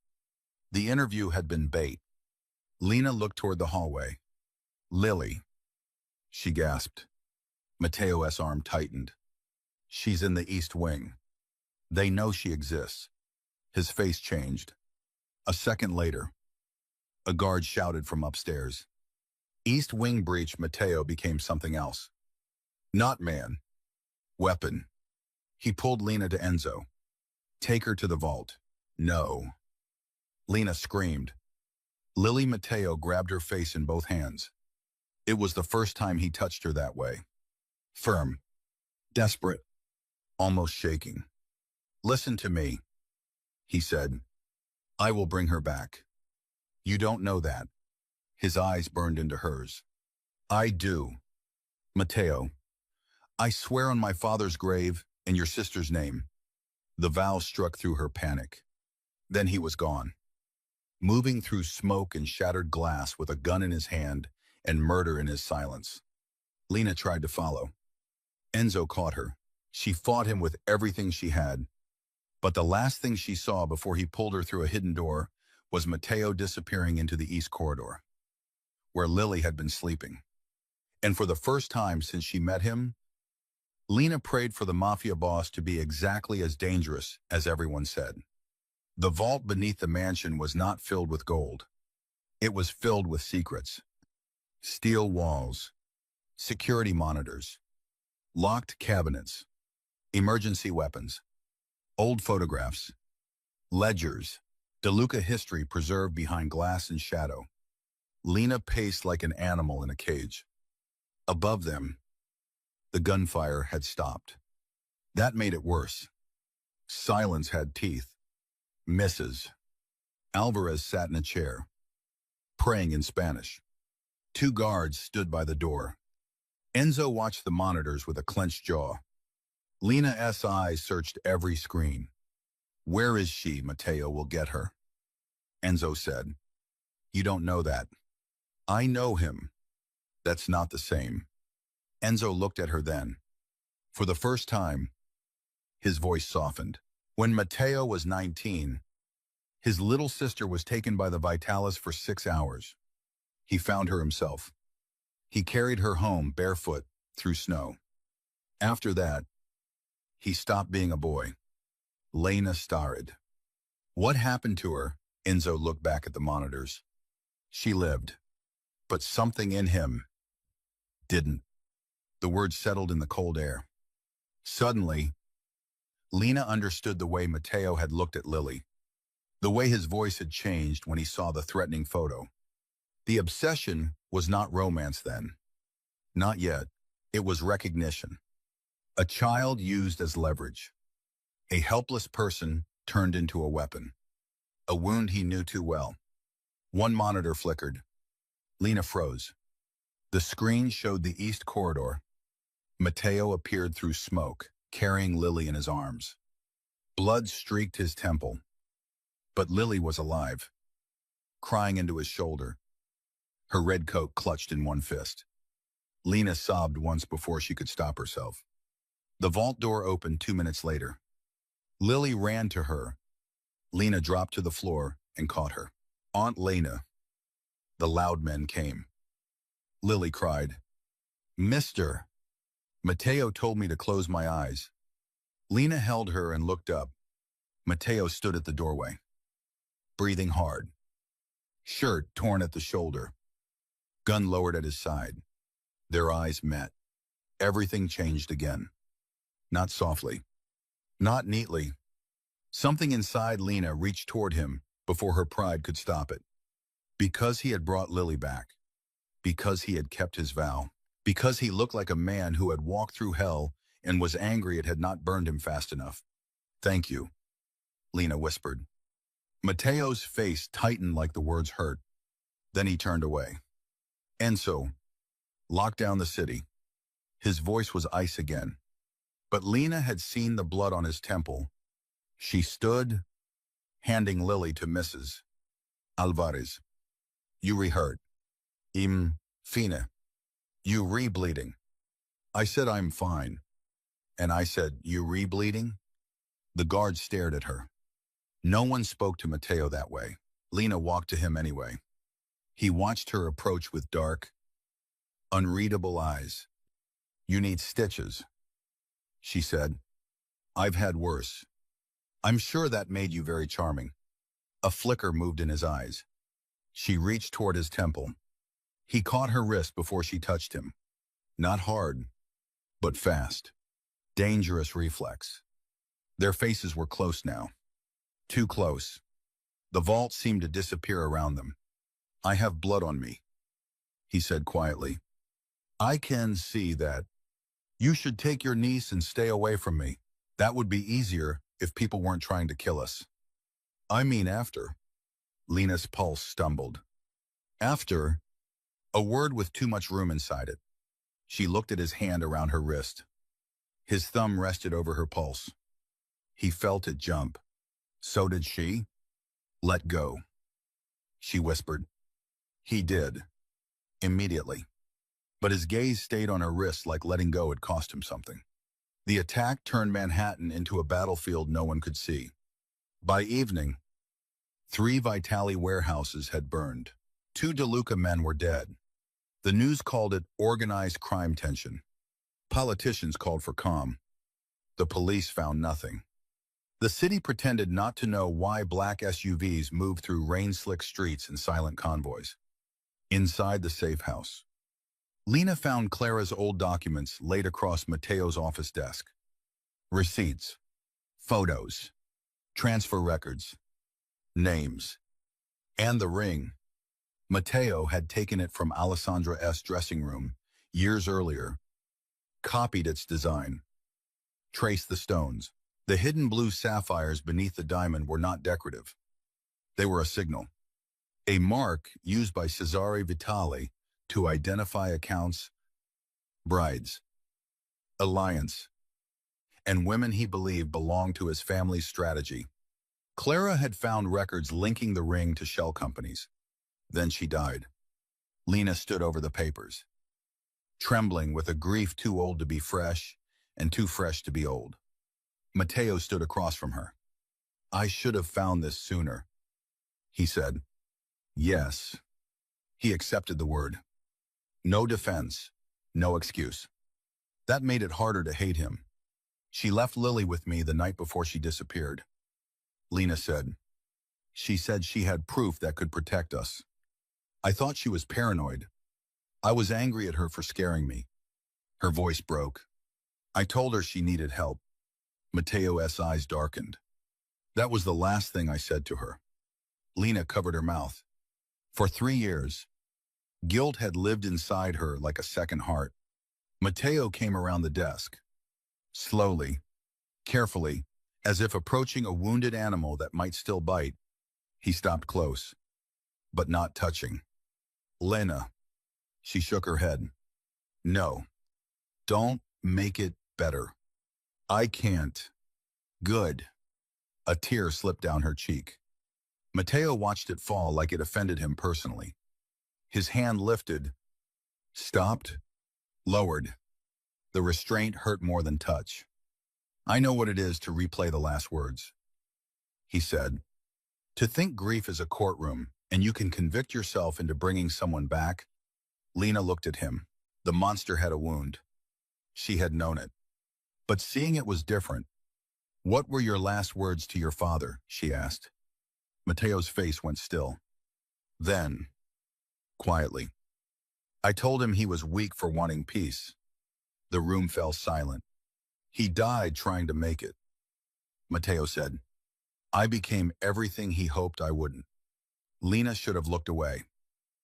S1: the interview had been bait. Lena looked toward the hallway. Lily, she gasped. Matteo's arm tightened. She's in the East Wing. They know she exists. His face changed. A second later, a guard shouted from upstairs. East Wing breach. Matteo became something else. Not man. Weapon. He pulled Lena to Enzo. Take her to the vault. No. Lena screamed. Lily. Matteo grabbed her face in both hands. It was the first time he touched her that way. Firm. Desperate. Almost shaking. Listen to me, he said. I will bring her back. You don't know that. His eyes burned into hers. I do. Matteo, I swear on my father's grave and your sister's name. The vow struck through her panic. Then he was gone. Moving through smoke and shattered glass with a gun in his hand and murder in his silence. Lena tried to follow. Enzo caught her. She fought him with everything she had. But the last thing she saw before he pulled her through a hidden door was Matteo disappearing into the east corridor, where Lily had been sleeping. And for the first time since she met him, Lena prayed for the Mafia boss to be exactly as dangerous as everyone said. The vault beneath the mansion was not filled with gold. It was filled with secrets. Steel walls, security monitors, locked cabinets, emergency weapons, old photographs, ledgers, DeLuca history preserved behind glass and shadow. Lena paced like an animal in a cage. Above them, the gunfire had stopped. That made it worse. Silence had teeth. Misses. Alvarez sat in a chair, praying in Spanish. Two guards stood by the door. Enzo watched the monitors with a clenched jaw. Lena's eyes searched every screen. Where is she? Mateo will get her. Enzo said. You don't know that. I know him. That's not the same. Enzo looked at her then. For the first time, his voice softened. When Mateo was 19, his little sister was taken by the Vitalis for 6 hours. He found her himself. He carried her home barefoot through snow. After that, he stopped being a boy. Lena starred. What happened to her? Enzo looked back at the monitors. She lived, but something in him didn't. The words settled in the cold air. Suddenly, Lena understood the way Mateo had looked at Lily, the way his voice had changed when he saw the threatening photo. The obsession was not romance then. Not yet. It was recognition. A child used as leverage. A helpless person turned into a weapon. A wound he knew too well. One monitor flickered. Lena froze. The screen showed the east corridor. Mateo appeared through smoke, carrying Lily in his arms. Blood streaked his temple. But Lily was alive, crying into his shoulder. Her red coat clutched in one fist. Lena sobbed once before she could stop herself. The vault door opened 2 minutes later. Lily ran to her. Lena dropped to the floor and caught her. Aunt Lena. The loud men came. Lily cried, Mister. Mateo told me to close my eyes. Lena held her and looked up. Mateo stood at the doorway, breathing hard. Shirt torn at the shoulder. Gun lowered at his side. Their eyes met. Everything changed again. Not softly. Not neatly. Something inside Lena reached toward him before her pride could stop it. Because he had brought Lily back. Because he had kept his vow. Because he looked like a man who had walked through hell and was angry it had not burned him fast enough. Thank you, Lena whispered. Mateo's face tightened like the words hurt. Then he turned away. Enzo locked down the city. His voice was ice again. But Lena had seen the blood on his temple. She stood, handing Lily to Mrs. Alvarez. You re-hurt. Fine. You re-bleeding. I said I'm fine. And I said, you re-bleeding? The guard stared at her. No one spoke to Mateo that way. Lena walked to him anyway. He watched her approach with dark, unreadable eyes. You need stitches, she said. I've had worse. I'm sure that made you very charming. A flicker moved in his eyes. She reached toward his temple. He caught her wrist before she touched him. Not hard, but fast. Dangerous reflex. Their faces were close now. Too close. The vault seemed to disappear around them. I have blood on me, he said quietly. I can see that. You should take your niece and stay away from me. That would be easier if people weren't trying to kill us. I mean after. Lena's pulse stumbled. After? A word with too much room inside it. She looked at his hand around her wrist. His thumb rested over her pulse. He felt it jump. So did she? Let go, she whispered. He did. Immediately. But his gaze stayed on her wrist like letting go had cost him something. The attack turned Manhattan into a battlefield no one could see. By evening, 3 Vitali warehouses had burned. 2 DeLuca men were dead. The news called it organized crime tension. Politicians called for calm. The police found nothing. The city pretended not to know why black SUVs moved through rain-slick streets in silent convoys. Inside the safe house, Lena found Clara's old documents laid across Mateo's office desk. Receipts, photos, transfer records, names, and the ring. Mateo had taken it from Alessandra's dressing room years earlier, copied its design, traced the stones. The hidden blue sapphires beneath the diamond were not decorative. They were a signal, a mark used by Cesare Vitali to identify accounts, brides, alliance, and women he believed belonged to his family's strategy. Clara had found records linking the ring to shell companies. Then she died. Lena stood over the papers, trembling with a grief too old to be fresh and too fresh to be old. Mateo stood across from her. "I should have found this sooner," he said. Yes. He accepted the word. No defense, no excuse. That made it harder to hate him. "She left Lily with me the night before she disappeared," Lena said. "She said she had proof that could protect us. I thought she was paranoid. I was angry at her for scaring me." Her voice broke. "I told her she needed help." Mateo's eyes darkened. "That was the last thing I said to her." Lena covered her mouth. For 3 years, guilt had lived inside her like a second heart. Mateo came around the desk. Slowly, carefully, as if approaching a wounded animal that might still bite. He stopped close, but not touching. "Lena." She shook her head. "No. Don't make it better. I can't." "Good." A tear slipped down her cheek. Mateo watched it fall like it offended him personally. His hand lifted, stopped, lowered. The restraint hurt more than touch. "I know what it is to replay the last words," he said. "To think grief is a courtroom and you can convict yourself into bringing someone back." Lena looked at him. The monster had a wound. She had known it. But seeing it was different. "What were your last words to your father?" she asked. Mateo's face went still. Then, quietly, "I told him he was weak for wanting peace." The room fell silent. "He died trying to make it," Mateo said. "I became everything he hoped I wouldn't." Lena should have looked away.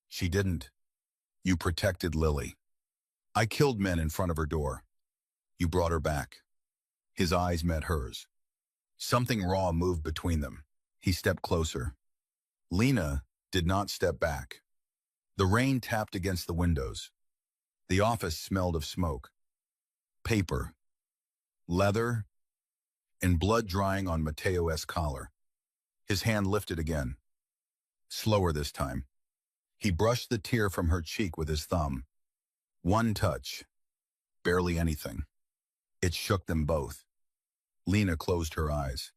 S1: She didn't. "You protected Lily. I killed men in front of her door. You brought her back." His eyes met hers. Something raw moved between them. He stepped closer. Lena did not step back. The rain tapped against the windows. The office smelled of smoke, paper, leather, and blood drying on Mateo's collar. His hand lifted again. Slower this time. He brushed the tear from her cheek with his thumb. One touch. Barely anything. It shook them both. Lena closed her eyes.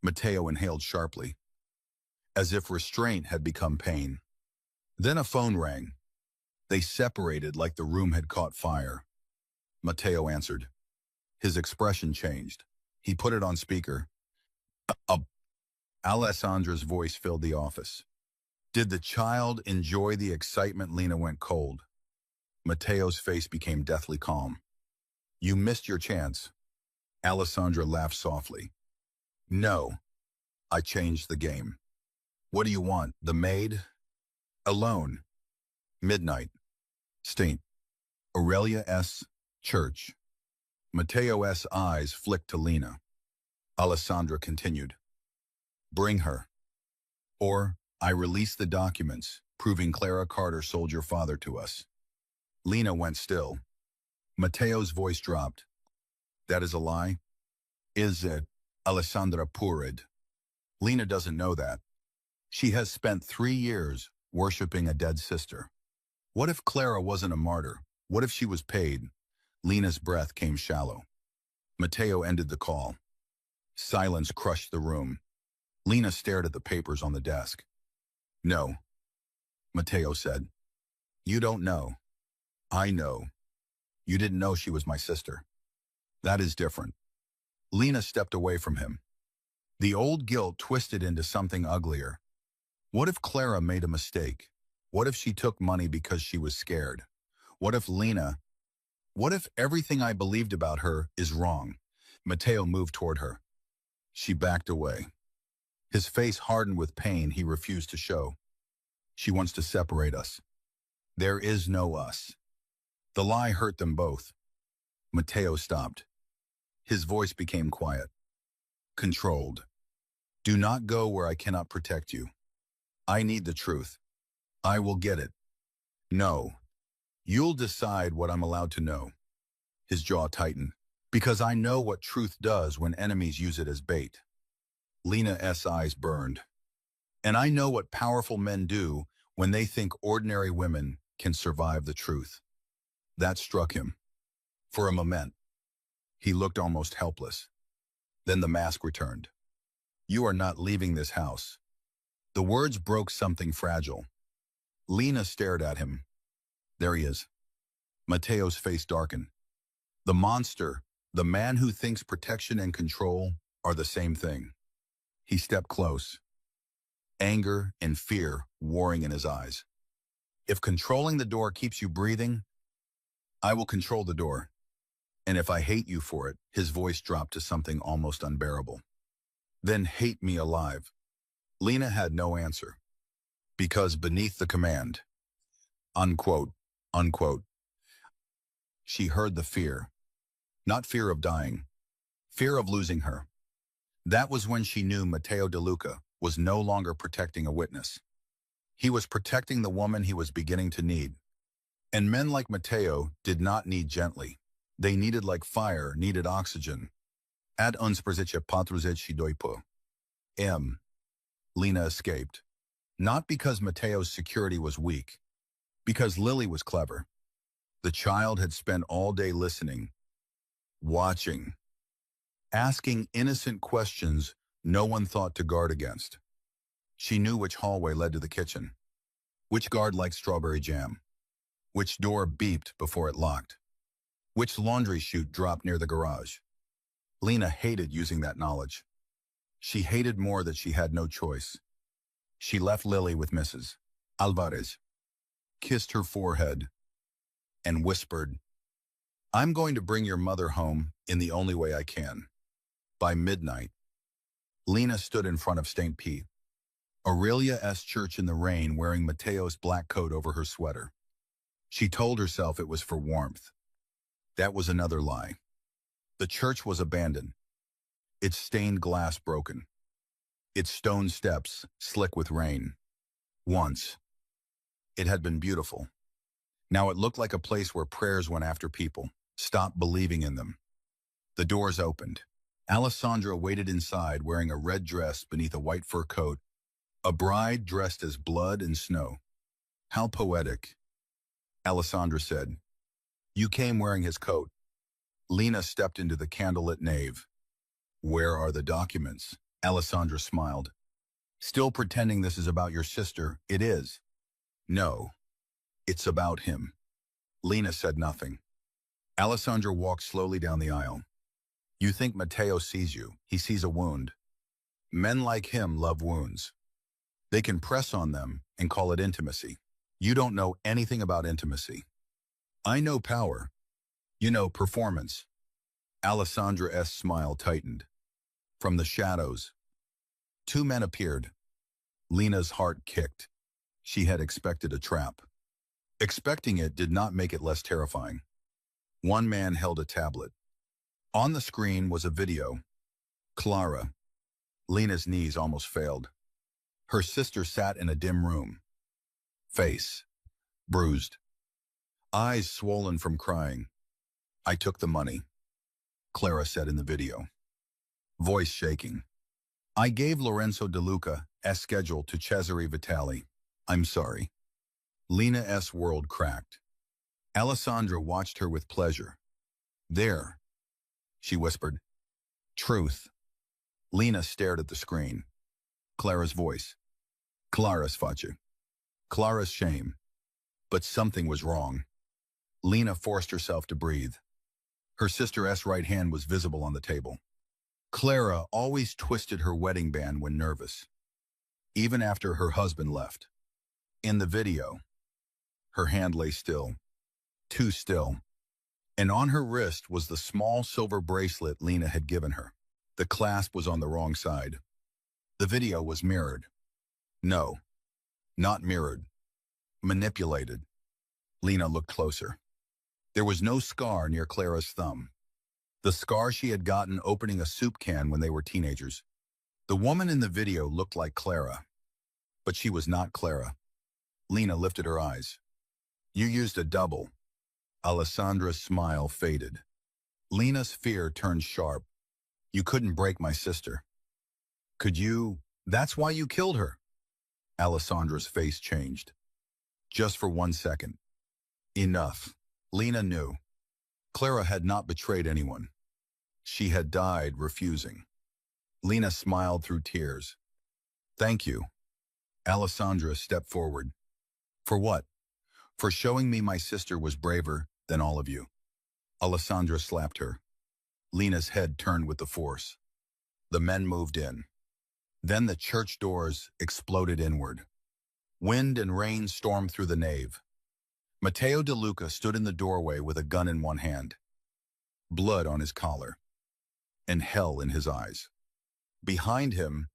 S1: Mateo inhaled sharply, as if restraint had become pain. Then a phone rang. They separated like the room had caught fire. Mateo answered. His expression changed. He put it on speaker. Alessandra's voice filled the office. "Did the child enjoy the excitement?" Lena went cold. Mateo's face became deathly calm. "You missed your chance." Alessandra laughed softly. "No, I changed the game." "What do you want? The maid?" "Alone. Midnight. St. Aurelia S. Church." Mateo's eyes flicked to Lena. Alessandra continued. "Bring her. Or I release the documents proving Clara Carter sold your father to us." Lena went still. Mateo's voice dropped. "That is a lie?" "Is it?" Alessandra poured. "Lena doesn't know that. She has spent 3 years worshipping a dead sister. What if Clara wasn't a martyr? What if she was paid?" Lena's breath came shallow. Mateo ended the call. Silence crushed the room. Lena stared at the papers on the desk. "No," Mateo said. "You don't know. I know. You didn't know she was my sister. That is different." Lena stepped away from him. The old guilt twisted into something uglier. What if Clara made a mistake? What if she took money because she was scared? What if what if everything I believed about her is wrong? Matteo moved toward her. She backed away. His face hardened with pain he refused to show. She wants to separate us. There is no us. The lie hurt them both. Matteo stopped. His voice became quiet. Controlled. Do not go where I cannot protect you. I need the truth. I will get it. No. You'll decide what I'm allowed to know. His jaw tightened. Because I know what truth does when enemies use it as bait. Lena's eyes burned. And I know what powerful men do when they think ordinary women can survive the truth. That struck him. For a moment, he looked almost helpless. Then the mask returned. You are not leaving this house. The words broke something fragile. Lena stared at him. There he is. Matteo's face darkened. The monster, the man who thinks protection and control are the same thing. He stepped close. Anger and fear warring in his eyes. If controlling the door keeps you breathing, I will control the door. And if I hate you for it, his voice dropped to something almost unbearable. Then hate me alive. Lena had no answer. Because beneath the command, unquote, unquote, she heard the fear. Not fear of dying, fear of losing her. That was when she knew Matteo De Luca was no longer protecting a witness. He was protecting the woman he was beginning to need. And men like Matteo did not need gently. They needed like fire, needed oxygen. Ad uns przice patruzici doipo. Lena escaped. Not because Matteo's security was weak. Because Lily was clever. The child had spent all day listening. Watching. Asking innocent questions no one thought to guard against. She knew which hallway led to the kitchen. Which guard liked strawberry jam. Which door beeped before it locked. Which laundry chute dropped near the garage. Lena hated using that knowledge. She hated more that she had no choice. She left Lily with Mrs. Alvarez, kissed her forehead, and whispered, I'm going to bring your mother home in the only way I can. By midnight, Lena stood in front of St. Pete, Aurelia's church in the rain, wearing Matteo's black coat over her sweater. She told herself it was for warmth. That was another lie. The church was abandoned. Its stained glass broken. Its stone steps slick with rain. Once, it had been beautiful. Now it looked like a place where prayers went after people, stopped believing in them. The doors opened. Alessandra waited inside wearing a red dress beneath a white fur coat, a bride dressed as blood and snow. How poetic, Alessandra said. You came wearing his coat. Lena stepped into the candlelit nave. Where are the documents? Alessandra smiled. Still pretending this is about your sister, it is. No, it's about him. Lena said nothing. Alessandra walked slowly down the aisle. You think Matteo sees you. He sees a wound. Men like him love wounds. They can press on them and call it intimacy. You don't know anything about intimacy. I know power. You know performance. Alessandra's smile tightened. From the shadows, two men appeared. Lena's heart kicked. She had expected a trap. Expecting it did not make it less terrifying. One man held a tablet. On the screen was a video. Clara. Lena's knees almost failed. Her sister sat in a dim room. Face bruised. Eyes swollen from crying. I took the money, Clara said in the video. Voice shaking. I gave Lorenzo De Luca a schedule to Cesare Vitali. I'm sorry. Lena's world cracked. Alessandra watched her with pleasure. There, she whispered. Truth. Lena stared at the screen. Clara's voice. Clara's face. Clara's shame. But something was wrong. Lena forced herself to breathe. Her sister's right hand was visible on the table. Clara always twisted her wedding band when nervous, even after her husband left. In the video, her hand lay still, too still, and on her wrist was the small silver bracelet Lena had given her. The clasp was on the wrong side. The video was mirrored. No, not mirrored. Manipulated. Lena looked closer. There was no scar near Clara's thumb. The scar she had gotten opening a soup can when they were teenagers. The woman in the video looked like Clara, but she was not Clara. Lena lifted her eyes. You used a double. Alessandra's smile faded. Lena's fear turned sharp. You couldn't break my sister. Could you? That's why you killed her. Alessandra's face changed. Just for 1 second. Enough. Lena knew. Clara had not betrayed anyone. She had died refusing. Lena smiled through tears. Thank you. Alessandra stepped forward. For what? For showing me my sister was braver than all of you. Alessandra slapped her. Lena's head turned with the force. The men moved in. Then the church doors exploded inward. Wind and rain stormed through the nave. Matteo De Luca stood in the doorway with a gun in one hand, blood on his collar, and hell in his eyes. Behind him,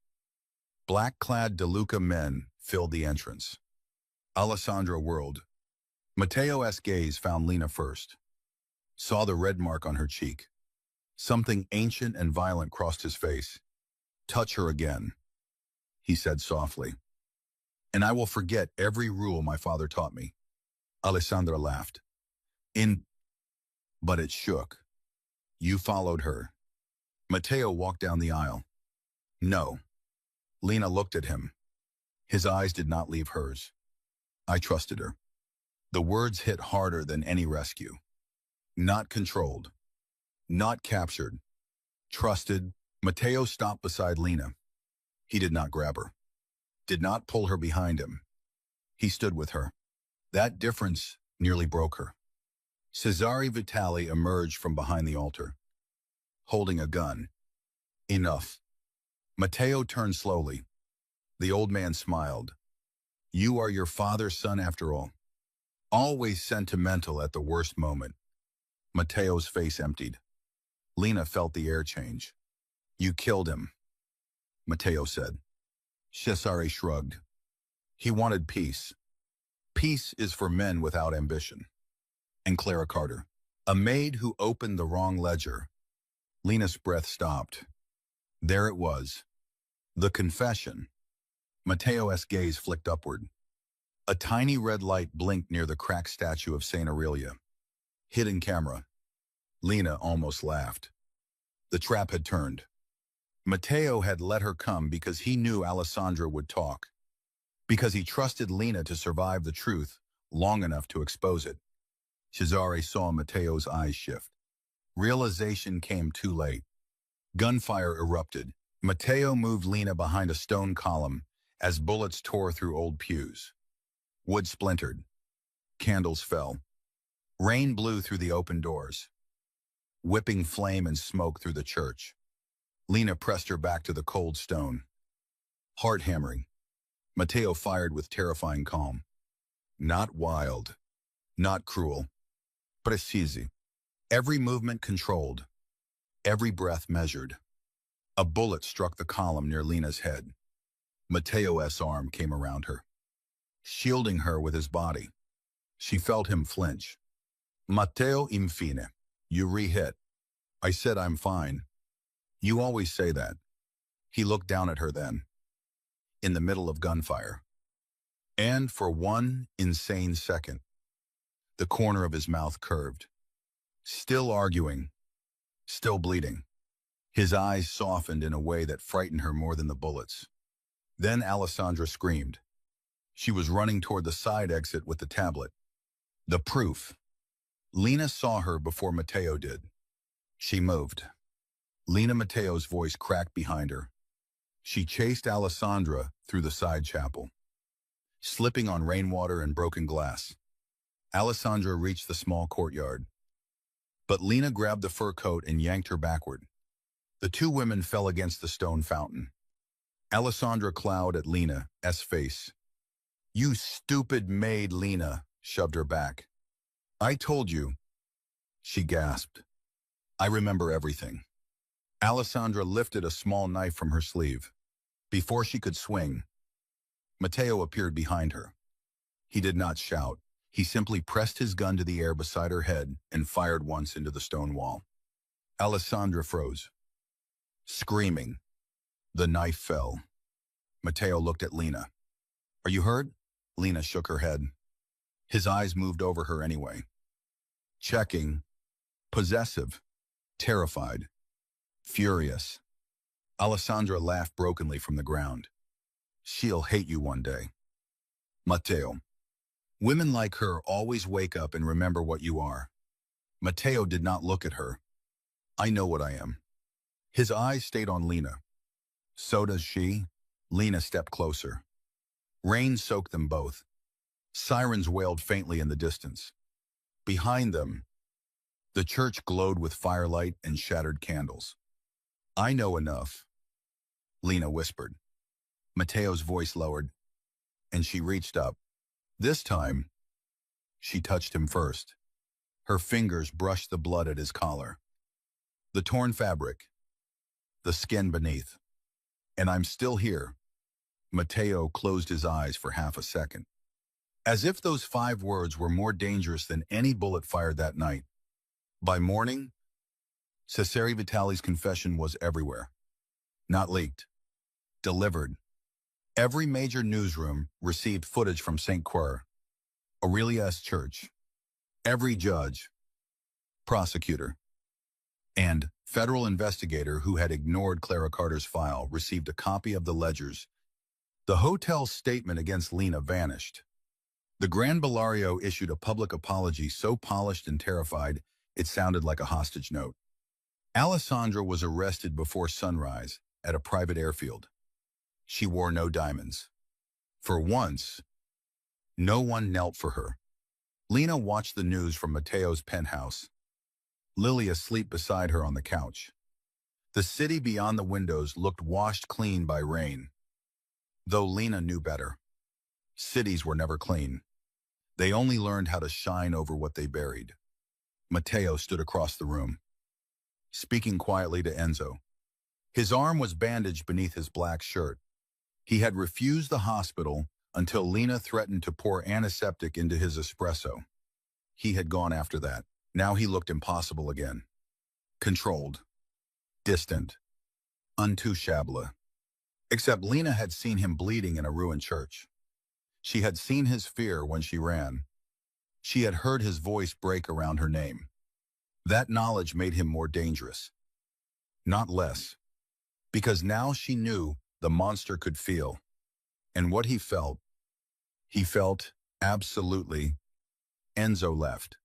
S1: black-clad De Luca men filled the entrance. Alessandra whirled. Matteo's gaze found Lena first, saw the red mark on her cheek. Something ancient and violent crossed his face. Touch her again, he said softly, and I will forget every rule my father taught me. Alessandra laughed. But it shook. You followed her. Matteo walked down the aisle. No. Lena looked at him. His eyes did not leave hers. I trusted her. The words hit harder than any rescue. Not controlled. Not captured. Trusted. Matteo stopped beside Lena. He did not grab her. Did not pull her behind him. He stood with her. That difference nearly broke her. Cesare Vitali emerged from behind the altar, holding a gun. Enough. Matteo turned slowly. The old man smiled. You are your father's son after all. Always sentimental at the worst moment. Matteo's face emptied. Lena felt the air change. You killed him, Matteo said. Cesare shrugged. He wanted peace. Peace is for men without ambition. And Clara Carter, a maid who opened the wrong ledger. Lena's breath stopped. There it was. The confession. Matteo's gaze flicked upward. A tiny red light blinked near the cracked statue of Saint Aurelia. Hidden camera. Lena almost laughed. The trap had turned. Matteo had let her come because he knew Alessandra would talk. Because he trusted Lena to survive the truth long enough to expose it. Cesare saw Matteo's eyes shift. Realization came too late. Gunfire erupted. Matteo moved Lena behind a stone column as bullets tore through old pews. Wood splintered. Candles fell. Rain blew through the open doors, whipping flame and smoke through the church. Lena pressed her back to the cold stone. Heart hammering. Matteo fired with terrifying calm. Not wild, not cruel, precisi. Every movement controlled, every breath measured. A bullet struck the column near Lena's head. Matteo's arm came around her, shielding her with his body. She felt him flinch. Matteo, infine, you re-hit. I said I'm fine. You always say that. He looked down at her then, in the middle of gunfire. And for one insane second, the corner of his mouth curved. Still arguing, still bleeding. His eyes softened in a way that frightened her more than the bullets. Then Alessandra screamed. She was running toward the side exit with the tablet. The proof. Lena saw her before Matteo did. She moved. Lena Matteo's voice cracked behind her. She chased Alessandra through the side chapel, slipping on rainwater and broken glass. Alessandra reached the small courtyard, but Lena grabbed the fur coat and yanked her backward. The two women fell against the stone fountain. Alessandra clawed at Lena's face. "You stupid maid," Lena shoved her back. "I told you," she gasped. "I remember everything." Alessandra lifted a small knife from her sleeve. Before she could swing, Matteo appeared behind her. He did not shout. He simply pressed his gun to the air beside her head and fired once into the stone wall. Alessandra froze. Screaming, the knife fell. Matteo looked at Lena. "Are you hurt?" Lena shook her head. His eyes moved over her anyway. Checking. Possessive. Terrified. Furious. Alessandra laughed brokenly from the ground. "She'll hate you one day." Matteo. "Women like her always wake up and remember what you are." Matteo did not look at her. "I know what I am." His eyes stayed on Lena. "So does she?" Lena stepped closer. Rain soaked them both. Sirens wailed faintly in the distance. Behind them, the church glowed with firelight and shattered candles. "I know enough," Lena whispered. Matteo's voice lowered, and she reached up. This time, she touched him first. Her fingers brushed the blood at his collar. The torn fabric, the skin beneath. "And I'm still here." Matteo closed his eyes for half a second. As if those 5 words were more dangerous than any bullet fired that night. By morning, Cesare Vitali's confession was everywhere. Not leaked. Delivered. Every major newsroom received footage from St. Quer, Aurelia's church. Every judge, prosecutor, and federal investigator who had ignored Clara Carter's file received a copy of the ledgers. The hotel's statement against Lena vanished. The Grand Bellario issued a public apology so polished and terrified it sounded like a hostage note. Alessandra was arrested before sunrise at a private airfield. She wore no diamonds. For once, no one knelt for her. Lena watched the news from Matteo's penthouse, Lily asleep beside her on the couch. The city beyond the windows looked washed clean by rain. Though Lena knew better. Cities were never clean. They only learned how to shine over what they buried. Matteo stood across the room, speaking quietly to Enzo. His arm was bandaged beneath his black shirt. He had refused the hospital until Lena threatened to pour antiseptic into his espresso. He had gone after that. Now he looked impossible again. Controlled. Distant. Untouchable. Except Lena had seen him bleeding in a ruined church. She had seen his fear when she ran. She had heard his voice break around her name. That knowledge made him more dangerous. Not less. Because now she knew the monster could feel. And what he felt absolutely. Enzo left.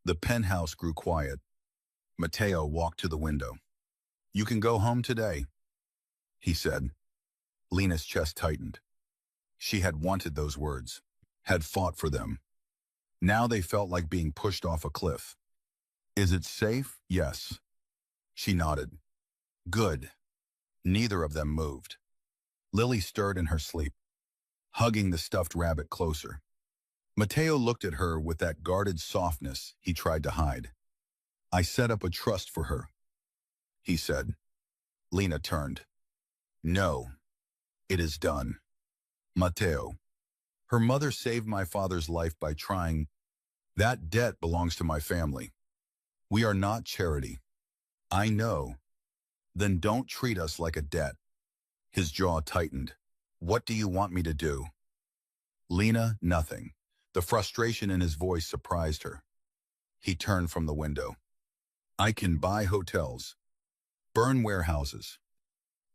S1: The penthouse grew quiet. Matteo walked to the window. "You can go home today," he said. Lena's chest tightened. She had wanted those words, had fought for them. Now they felt like being pushed off a cliff. "Is it safe?" "Yes." She nodded. "Good." Neither of them moved. Lily stirred in her sleep, hugging the stuffed rabbit closer. Matteo looked at her with that guarded softness he tried to hide. "I set up a trust for her," he said. Lena turned. "No, it is done." "Matteo, her mother saved my father's life by trying. That debt belongs to my family. We are not charity." "I know." "Then don't treat us like a debt." His jaw tightened. "What do you want me to do?" Lena, nothing. The frustration in his voice surprised her. He turned from the window. "I can buy hotels, burn warehouses,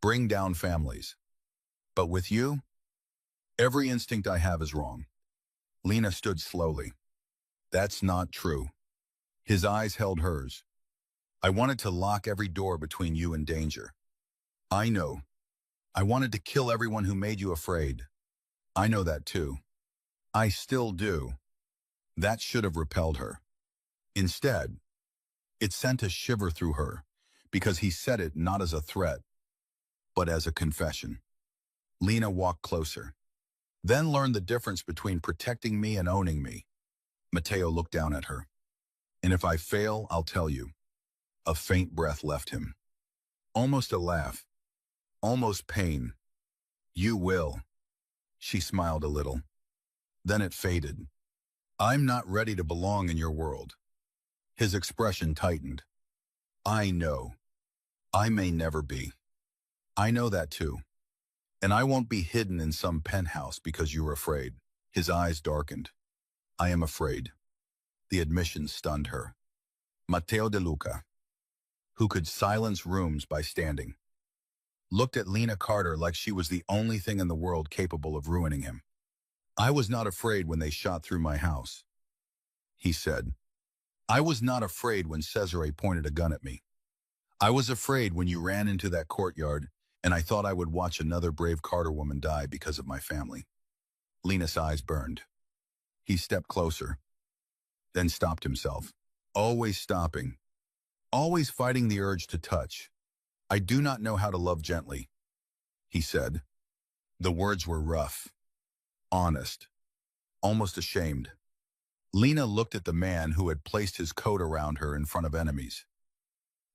S1: bring down families. But with you, every instinct I have is wrong." Lena stood slowly. "That's not true." His eyes held hers. "I wanted to lock every door between you and danger. I know. I wanted to kill everyone who made you afraid. I know that too. I still do." That should have repelled her. Instead, it sent a shiver through her, because he said it not as a threat, but as a confession. Lena walked closer, then learned the difference between protecting me and owning me. Matteo looked down at her. And if I fail, I'll tell you. A faint breath left him. Almost a laugh. Almost pain. You will. She smiled a little. Then it faded. I'm not ready to belong in your world. His expression tightened. I know. I may never be. I know that too. And I won't be hidden in some penthouse because you're afraid. His eyes darkened. I am afraid. The admission stunned her. Matteo De Luca, who could silence rooms by standing, looked at Lena Carter like she was the only thing in the world capable of ruining him. I was not afraid when they shot through my house, he said. I was not afraid when Cesare pointed a gun at me. I was afraid when you ran into that courtyard and I thought I would watch another brave Carter woman die because of my family. Lena's eyes burned. He stepped closer, then stopped himself, always stopping, always fighting the urge to touch. I do not know how to love gently, he said. The words were rough, honest, almost ashamed. Lena looked at the man who had placed his coat around her in front of enemies,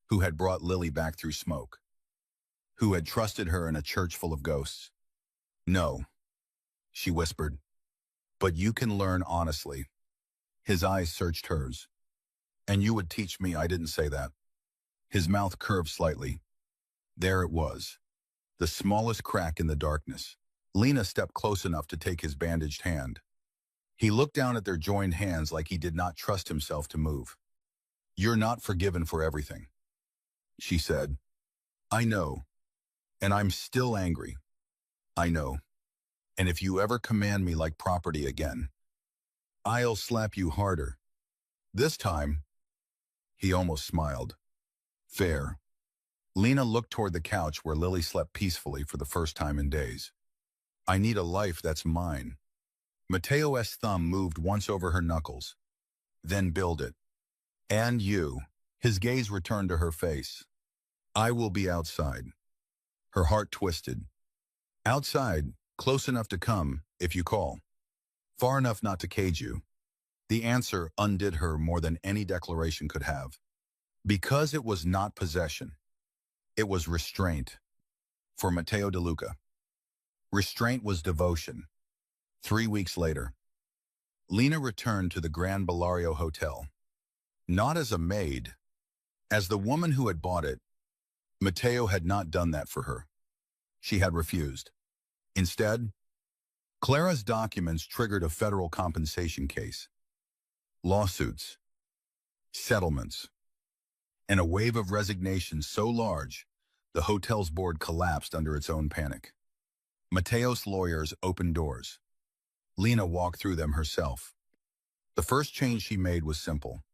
S1: who had brought Lily back through smoke, who had trusted her in a church full of ghosts. No, she whispered, but you can learn honestly. His eyes searched hers. And you would teach me I didn't say that. His mouth curved slightly. There it was, the smallest crack in the darkness. Lena stepped close enough to take his bandaged hand. He looked down at their joined hands like he did not trust himself to move. You're not forgiven for everything, she said. I know, and I'm still angry. I know, and if you ever command me like property again, I'll slap you harder. This time, he almost smiled. Fair. Lena looked toward the couch where Lily slept peacefully for the first time in days. I need a life that's mine. Matteo's thumb moved once over her knuckles, then build it. And you. His gaze returned to her face. I will be outside. Her heart twisted. Outside, close enough to come, if you call. Far enough not to cage you. The answer undid her more than any declaration could have. Because it was not possession. It was restraint. For Matteo De Luca. Restraint was devotion. 3 weeks later, Lena returned to the Grand Bellario Hotel. Not as a maid. As the woman who had bought it, Matteo had not done that for her. She had refused. Instead, Clara's documents triggered a federal compensation case. Lawsuits, settlements, and a wave of resignation so large, the hotel's board collapsed under its own panic. Matteo's lawyers opened doors. Lena walked through them herself. The first change she made was simple.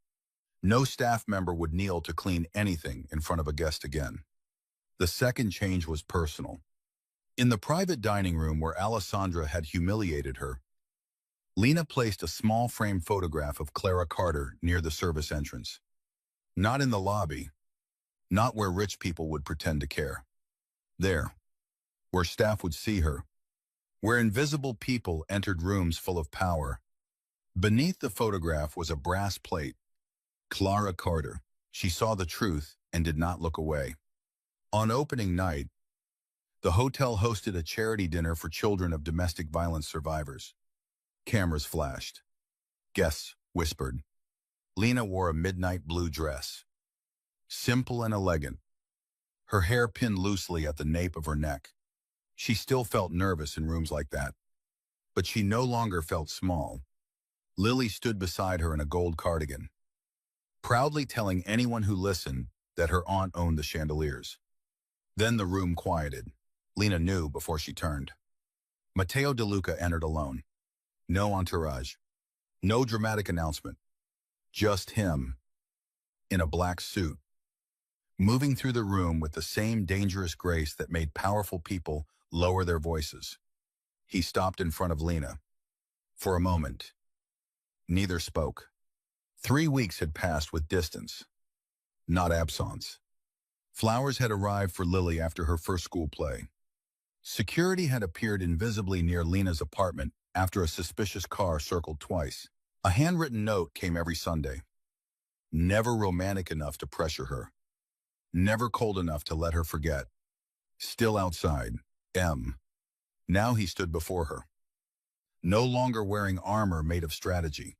S1: No staff member would kneel to clean anything in front of a guest again. The second change was personal. In the private dining room where Alessandra had humiliated her, Lena placed a small frame photograph of Clara Carter near the service entrance. Not in the lobby, not where rich people would pretend to care. There, where staff would see her, where invisible people entered rooms full of power. Beneath the photograph was a brass plate. Clara Carter. She saw the truth and did not look away. On opening night, the hotel hosted a charity dinner for children of domestic violence survivors. Cameras flashed. Guests whispered. Lena wore a midnight blue dress. Simple and elegant. Her hair pinned loosely at the nape of her neck. She still felt nervous in rooms like that. But she no longer felt small. Lily stood beside her in a gold cardigan, proudly telling anyone who listened that her aunt owned the chandeliers. Then the room quieted. Lena knew before she turned. Matteo De Luca entered alone. No entourage. No dramatic announcement. Just him, in a black suit, moving through the room with the same dangerous grace that made powerful people lower their voices. He stopped in front of Lena. For a moment, neither spoke. 3 weeks had passed with distance, not absence. Flowers had arrived for Lily after her first school play. Security had appeared invisibly near Lena's apartment after a suspicious car circled twice. A handwritten note came every Sunday. Never romantic enough to pressure her. Never cold enough to let her forget. Still outside. M. Now he stood before her. No longer wearing armor made of strategy.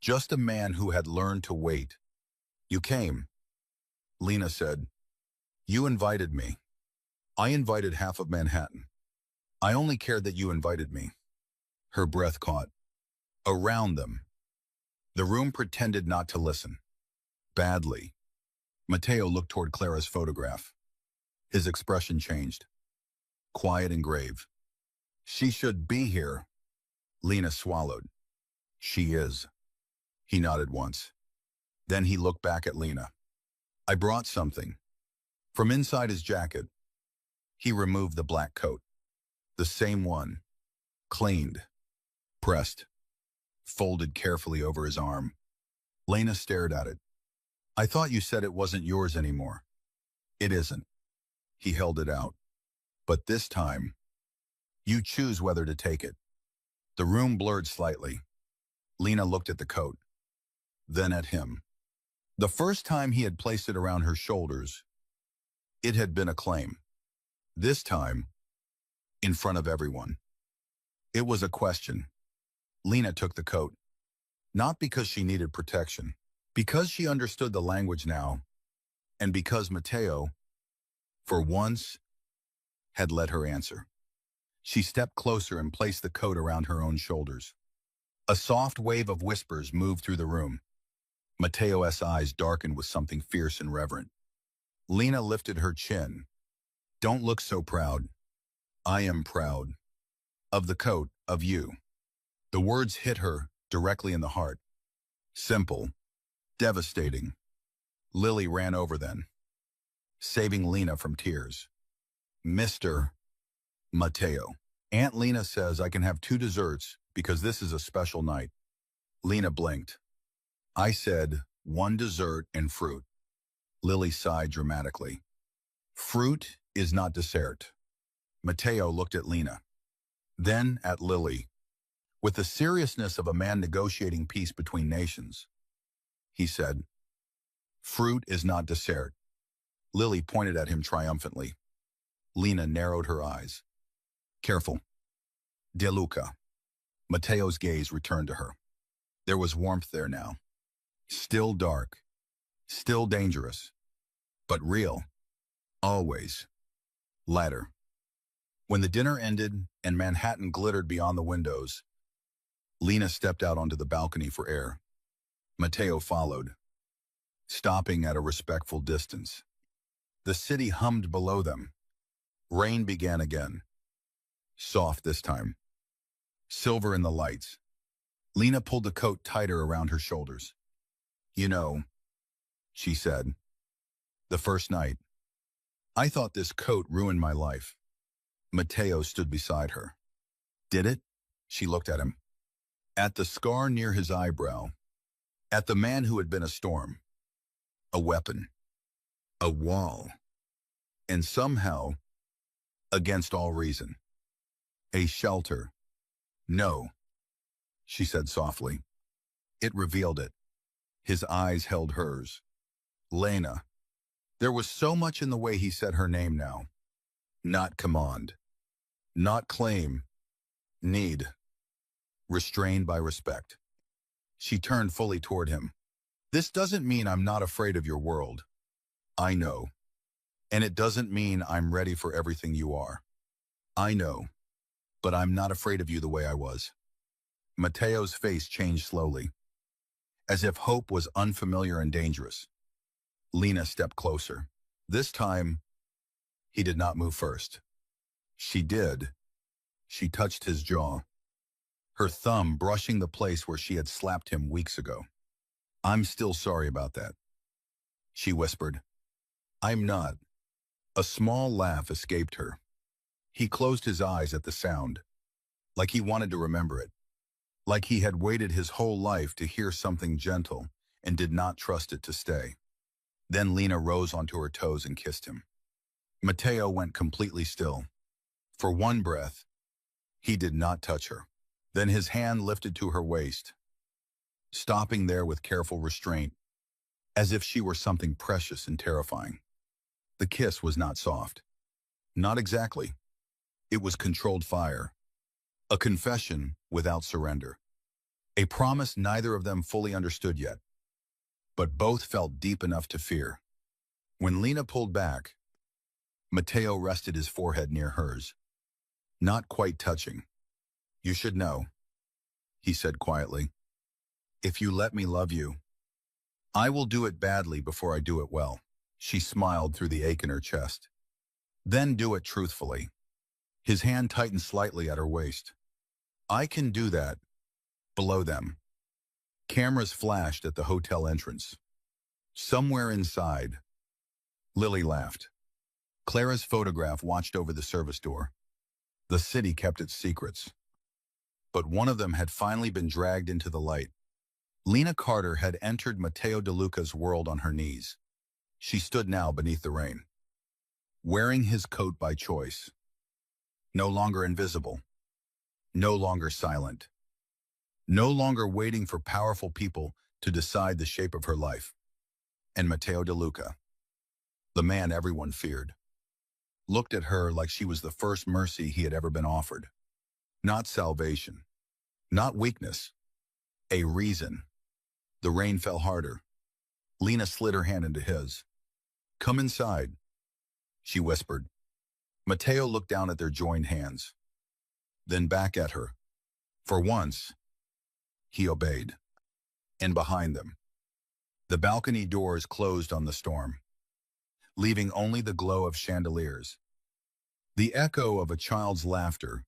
S1: Just a man who had learned to wait. You came. Lena said. You invited me. I invited half of Manhattan. I only cared that you invited me. Her breath caught. Around them. The room pretended not to listen. Badly. Matteo looked toward Clara's photograph. His expression changed. Quiet and grave. She should be here. Lena swallowed. She is. He nodded once. Then he looked back at Lena. I brought something. From inside his jacket. He removed the black coat. The same one. Cleaned. Pressed. Folded carefully over his arm. Lena stared at it. I thought you said it wasn't yours anymore. It isn't. He held it out. But this time, you choose whether to take it. The room blurred slightly. Lena looked at the coat. Then at him. The first time he had placed it around her shoulders, it had been a claim. This time, in front of everyone. It was a question. Lena took the coat. Not because she needed protection. Because she understood the language now. And because Matteo, for once, had let her answer. She stepped closer and placed the coat around her own shoulders. A soft wave of whispers moved through the room. Matteo's eyes darkened with something fierce and reverent. Lena lifted her chin. Don't look so proud. I am proud. Of the coat, of you. The words hit her directly in the heart. Simple. Devastating. Lily ran over then, saving Lena from tears. Mr. Matteo. Aunt Lena says I can have 2 desserts because this is a special night. Lena blinked. I said 1 dessert and fruit. Lily sighed dramatically. Fruit is not dessert. Matteo looked at Lena. Then at Lily. With the seriousness of a man negotiating peace between nations. He said, fruit is not dessert. Lily pointed at him triumphantly. Lena narrowed her eyes. Careful. De Luca. Matteo's gaze returned to her. There was warmth there now. Still dark. Still dangerous. But real. Always. Ladder. When the dinner ended and Manhattan glittered beyond the windows, Lena stepped out onto the balcony for air. Matteo followed, stopping at a respectful distance. The city hummed below them. Rain began again. Soft this time. Silver in the lights. Lena pulled the coat tighter around her shoulders. You know, she said, the first night, I thought this coat ruined my life. Matteo stood beside her. Did it? She looked at him. At the scar near his eyebrow. At the man who had been a storm. A weapon. A wall. And somehow, against all reason. A shelter. No, she said softly. It revealed it. His eyes held hers. Lena. There was so much in the way he said her name now. Not command. Not claim. Need. Restrained by respect. She turned fully toward him. This doesn't mean I'm not afraid of your world. I know. And it doesn't mean I'm ready for everything you are. I know. But I'm not afraid of you the way I was. Matteo's face changed slowly, as if hope was unfamiliar and dangerous. Lena stepped closer. This time, he did not move first. She did. She touched his jaw, her thumb brushing the place where she had slapped him weeks ago. I'm still sorry about that, she whispered. I'm not. A small laugh escaped her. He closed his eyes at the sound, like he wanted to remember it, like he had waited his whole life to hear something gentle and did not trust it to stay. Then Lena rose onto her toes and kissed him. Matteo went completely still. For one breath, he did not touch her. Then his hand lifted to her waist, stopping there with careful restraint, as if she were something precious and terrifying. The kiss was not soft. Not exactly. It was controlled fire. A confession without surrender. A promise neither of them fully understood yet, but both felt deep enough to fear. When Lena pulled back, Matteo rested his forehead near hers, not quite touching. "You should know," he said quietly. "If you let me love you, I will do it badly before I do it well." She smiled through the ache in her chest. "Then do it truthfully." His hand tightened slightly at her waist. "I can do that." Below them, cameras flashed at the hotel entrance. Somewhere inside, Lily laughed. Clara's photograph watched over the service door. The city kept its secrets. But one of them had finally been dragged into the light. Lena Carter had entered Matteo De Luca's world on her knees. She stood now beneath the rain, wearing his coat by choice. No longer invisible. No longer silent. No longer waiting for powerful people to decide the shape of her life. And Matteo De Luca, the man everyone feared, looked at her like she was the first mercy he had ever been offered. Not salvation. Not weakness. A reason. The rain fell harder. Lena slid her hand into his. "Come inside," she whispered. Matteo looked down at their joined hands, then back at her. For once, he obeyed. And behind them, the balcony doors closed on the storm, leaving only the glow of chandeliers, the echo of a child's laughter,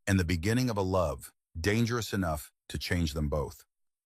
S1: and the beginning of a love dangerous enough to change them both.